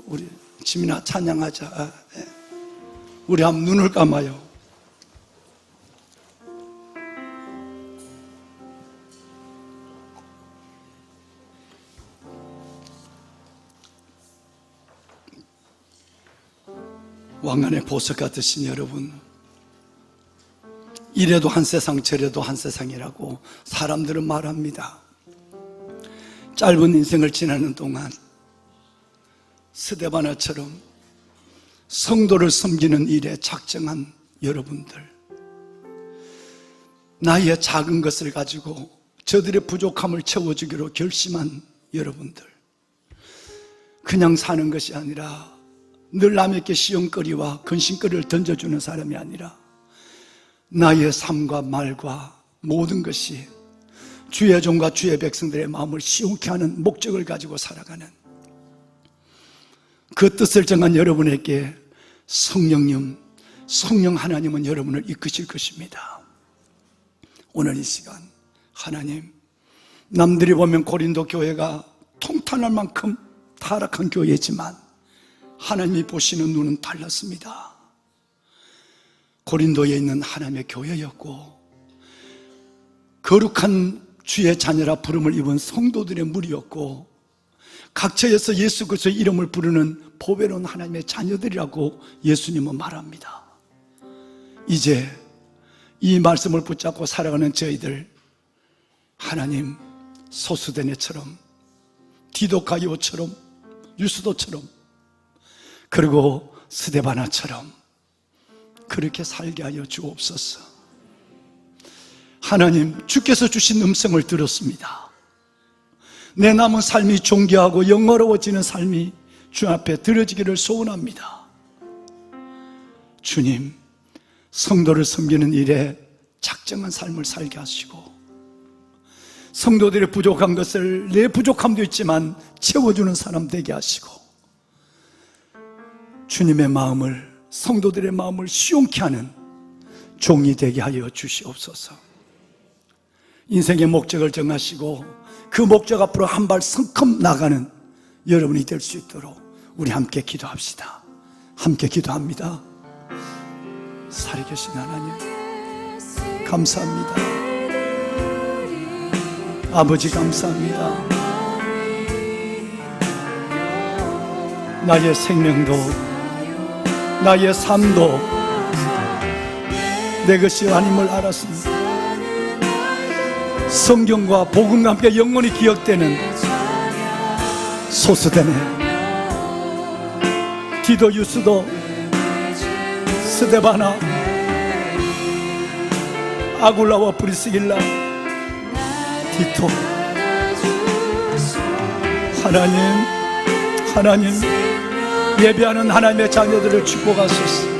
Speaker 6: 우리 지민아 찬양하자. 우리 한번 눈을 감아요. 왕관의 보석 같으신 여러분, 이래도 한 세상 저래도 한 세상이라고 사람들은 말합니다. 짧은 인생을 지나는 동안 스데바나처럼 성도를 섬기는 일에 작정한 여러분들, 나의 작은 것을 가지고 저들의 부족함을 채워주기로 결심한 여러분들, 그냥 사는 것이 아니라 늘 남에게 시험거리와 근심거리를 던져주는 사람이 아니라 나의 삶과 말과 모든 것이 주의 종과 주의 백성들의 마음을 시원케 하는 목적을 가지고 살아가는 그 뜻을 정한 여러분에게 성령 하나님은 여러분을 이끄실 것입니다. 오늘 이 시간 하나님, 남들이 보면 고린도 교회가 통탄할 만큼 타락한 교회지만 하나님이 보시는 눈은 달랐습니다. 고린도에 있는 하나님의 교회였고 거룩한 주의 자녀라 부름을 입은 성도들의 무리였고 각처에서 예수 그리스도의 이름을 부르는 보배로운 하나님의 자녀들이라고 예수님은 말합니다. 이제 이 말씀을 붙잡고 살아가는 저희들, 하나님 소수대네처럼 디도가이오처럼 유수도처럼 그리고 스데바나처럼 그렇게 살게 하여 주옵소서. 하나님, 주께서 주신 음성을 들었습니다. 내 남은 삶이 존귀하고 영어로워지는 삶이 주 앞에 드려지기를 소원합니다. 주님, 성도를 섬기는 일에 작정한 삶을 살게 하시고 성도들의 부족한 것을 내 부족함도 있지만 채워주는 사람 되게 하시고 주님의 마음을, 성도들의 마음을 시원케 하는 종이 되게 하여 주시옵소서. 인생의 목적을 정하시고 그 목적 앞으로 한 발 성큼 나가는 여러분이 될 수 있도록 우리 함께 기도합시다. 함께 기도합니다. 살아계신 하나님, 감사합니다. 아버지 감사합니다. 나의 생명도 나의 삶도 내 것이 아님을 알았습니다. 성경과 복음과 함께 영원히 기억되는 소수되네 디도 유수도 스데바나 아굴라와 브리스길라 디토, 하나님 예배하는 하나님의 자녀들을 축복하소서.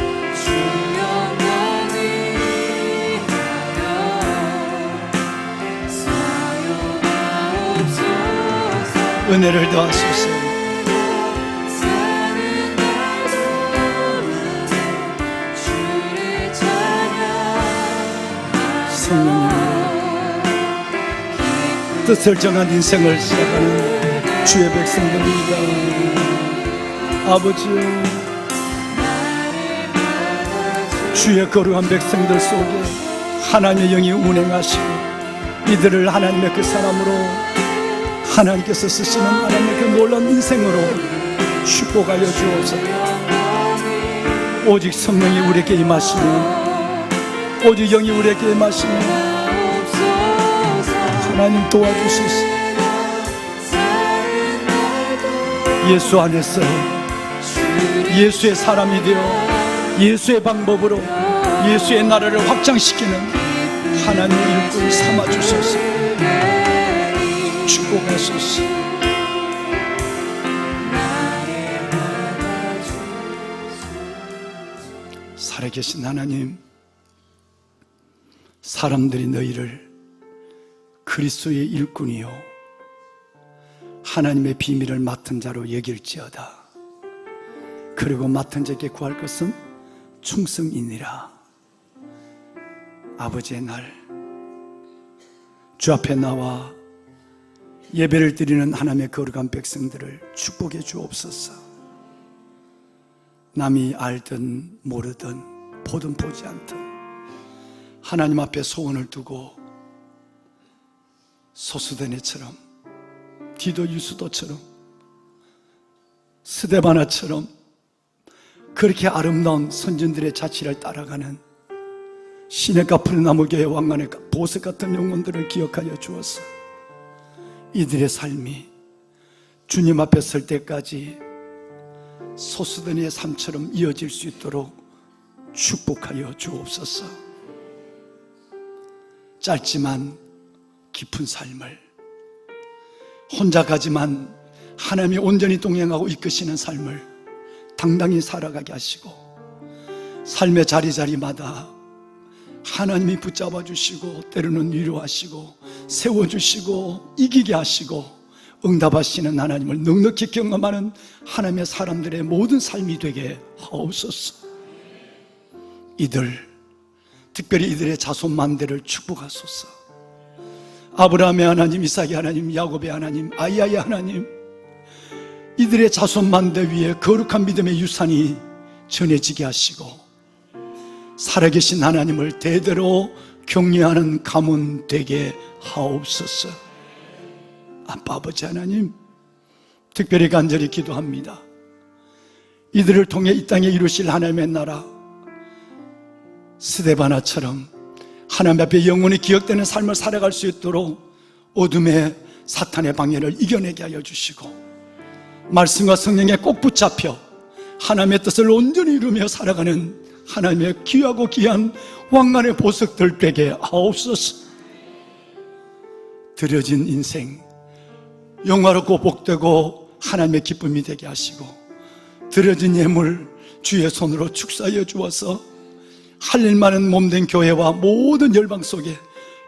Speaker 6: 은혜를 더하소서. 성령님, 뜻을 정한 인생을 시작하는 주의 백성들입니다. 아버지요, 주의 거룩한 백성들 속에 하나님의 영이 운행하시고 이들을 하나님의 그 사람으로, 하나님께서 쓰시는 하나님의 그 놀라운 인생으로 축복하여 주옵소서. 오직 성령이 우리에게 임하시면, 오직 영이 우리에게 임하시면 하나님 도와주시소. 예수 안에서 예수의 사람이 되어 예수의 방법으로 예수의 나라를 확장시키는 하나님의 일꾼 삼아주소서. 축복하소서. 살아계신 하나님, 사람들이 너희를 그리스도의 일꾼이요 하나님의 비밀을 맡은 자로 여길지어다. 그리고 맡은 자에게 구할 것은 충성이니라. 아버지의 날 주 앞에 나와 예배를 드리는 하나님의 거룩한 백성들을 축복해 주옵소서. 남이 알든 모르든 보든 보지 않든 하나님 앞에 소원을 두고 소수대네처럼, 디도 유수도처럼, 스데바나처럼 그렇게 아름다운 선진들의 자취를 따라가는 시내 가프르나무교회 왕관의 보석 같은 영혼들을 기억하여 주어서 이들의 삶이 주님 앞에 설 때까지 소수den의 삶처럼 이어질 수 있도록 축복하여 주옵소서. 짧지만 깊은 삶을, 혼자 가지만 하나님이 온전히 동행하고 이끄시는 삶을 당당히 살아가게 하시고, 삶의 자리자리마다 하나님이 붙잡아 주시고 때로는 위로하시고 세워주시고 이기게 하시고 응답하시는 하나님을 넉넉히 경험하는 하나님의 사람들의 모든 삶이 되게 하옵소서. 특별히 이들의 자손만대를 축복하소서. 아브라함의 하나님, 이삭의 하나님, 야곱의 하나님, 아이야의 하나님, 이들의 자손만대 위에 거룩한 믿음의 유산이 전해지게 하시고 살아계신 하나님을 대대로 경외하는 가문 되게 하옵소서. 아빠 아버지 하나님, 특별히 간절히 기도합니다. 이들을 통해 이 땅에 이루실 하나님의 나라, 스데바나처럼 하나님 앞에 영원히 기억되는 삶을 살아갈 수 있도록 어둠의 사탄의 방해를 이겨내게 하여 주시고, 말씀과 성령에 꼭 붙잡혀 하나님의 뜻을 온전히 이루며 살아가는 하나님의 귀하고 귀한 왕관의 보석들 되게 하옵소서. 드려진 인생 영화롭고 복되고 하나님의 기쁨이 되게 하시고, 드려진 예물 주의 손으로 축사하여 주어서 할 일 많은 몸된 교회와 모든 열방 속에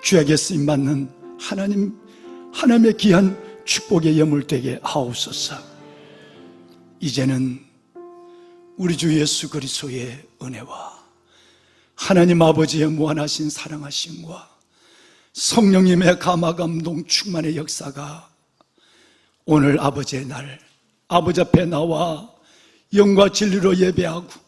Speaker 6: 귀하게 쓰임받는 하나님의 귀한 축복의 예물 되게 하옵소서. 이제는 우리 주 예수 그리스도의 은혜와 하나님 아버지의 무한하신 사랑하심과 성령님의 감화감동 충만의 역사가 오늘 아버지의 날 아버지 앞에 나와 영과 진리로 예배하고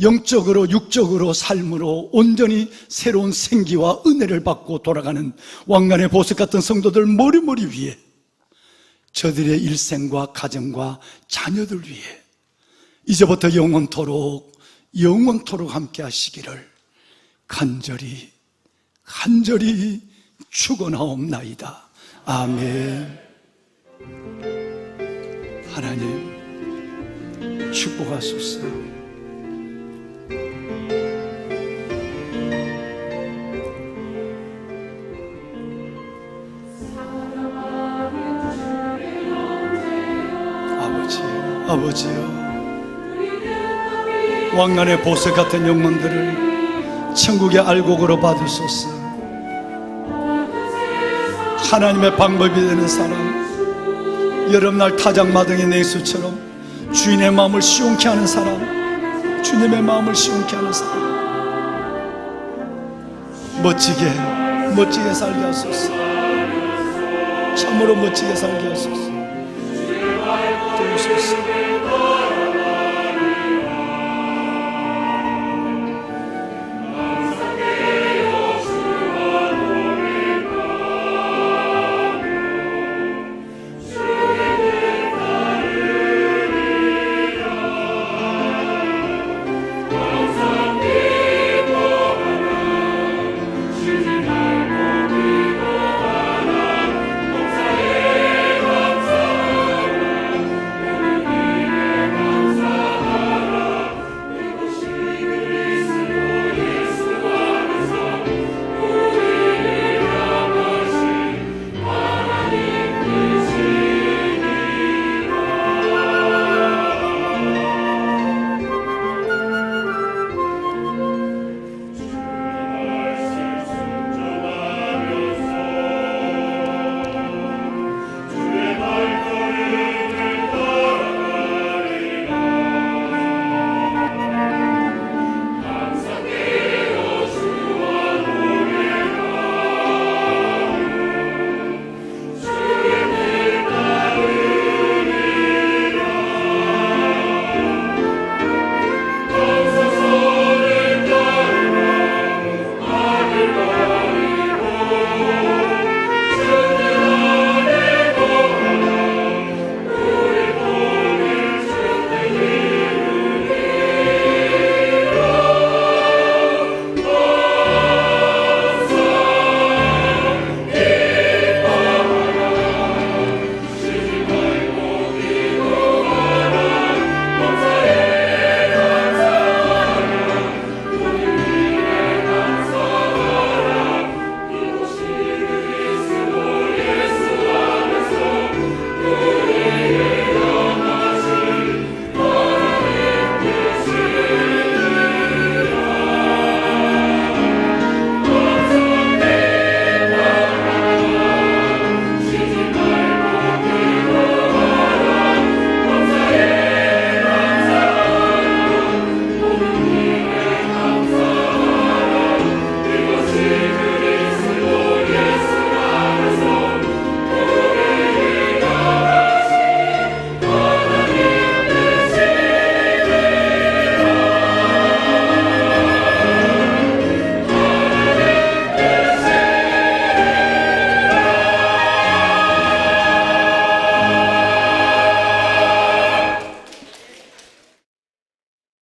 Speaker 6: 영적으로 육적으로 삶으로 온전히 새로운 생기와 은혜를 받고 돌아가는 왕관의 보석 같은 성도들 머리머리 위에, 저들의 일생과 가정과 자녀들 위해 이제부터 영원토록 함께 하시기를 간절히 축원하옵나이다. 아멘. 하나님 축복하소서. 아버지요, 왕관의 보석 같은 영혼들을 천국의 알곡으로 받으소서. 하나님의 방법이 되는 사람, 여름날 타작마당의 내수처럼 주인의 마음을 시원케 하는 사람, 주님의 마음을 시원케 하는 사람, 멋지게 살게 하소서. 참으로 멋지게 살게 하소서. 도우소서.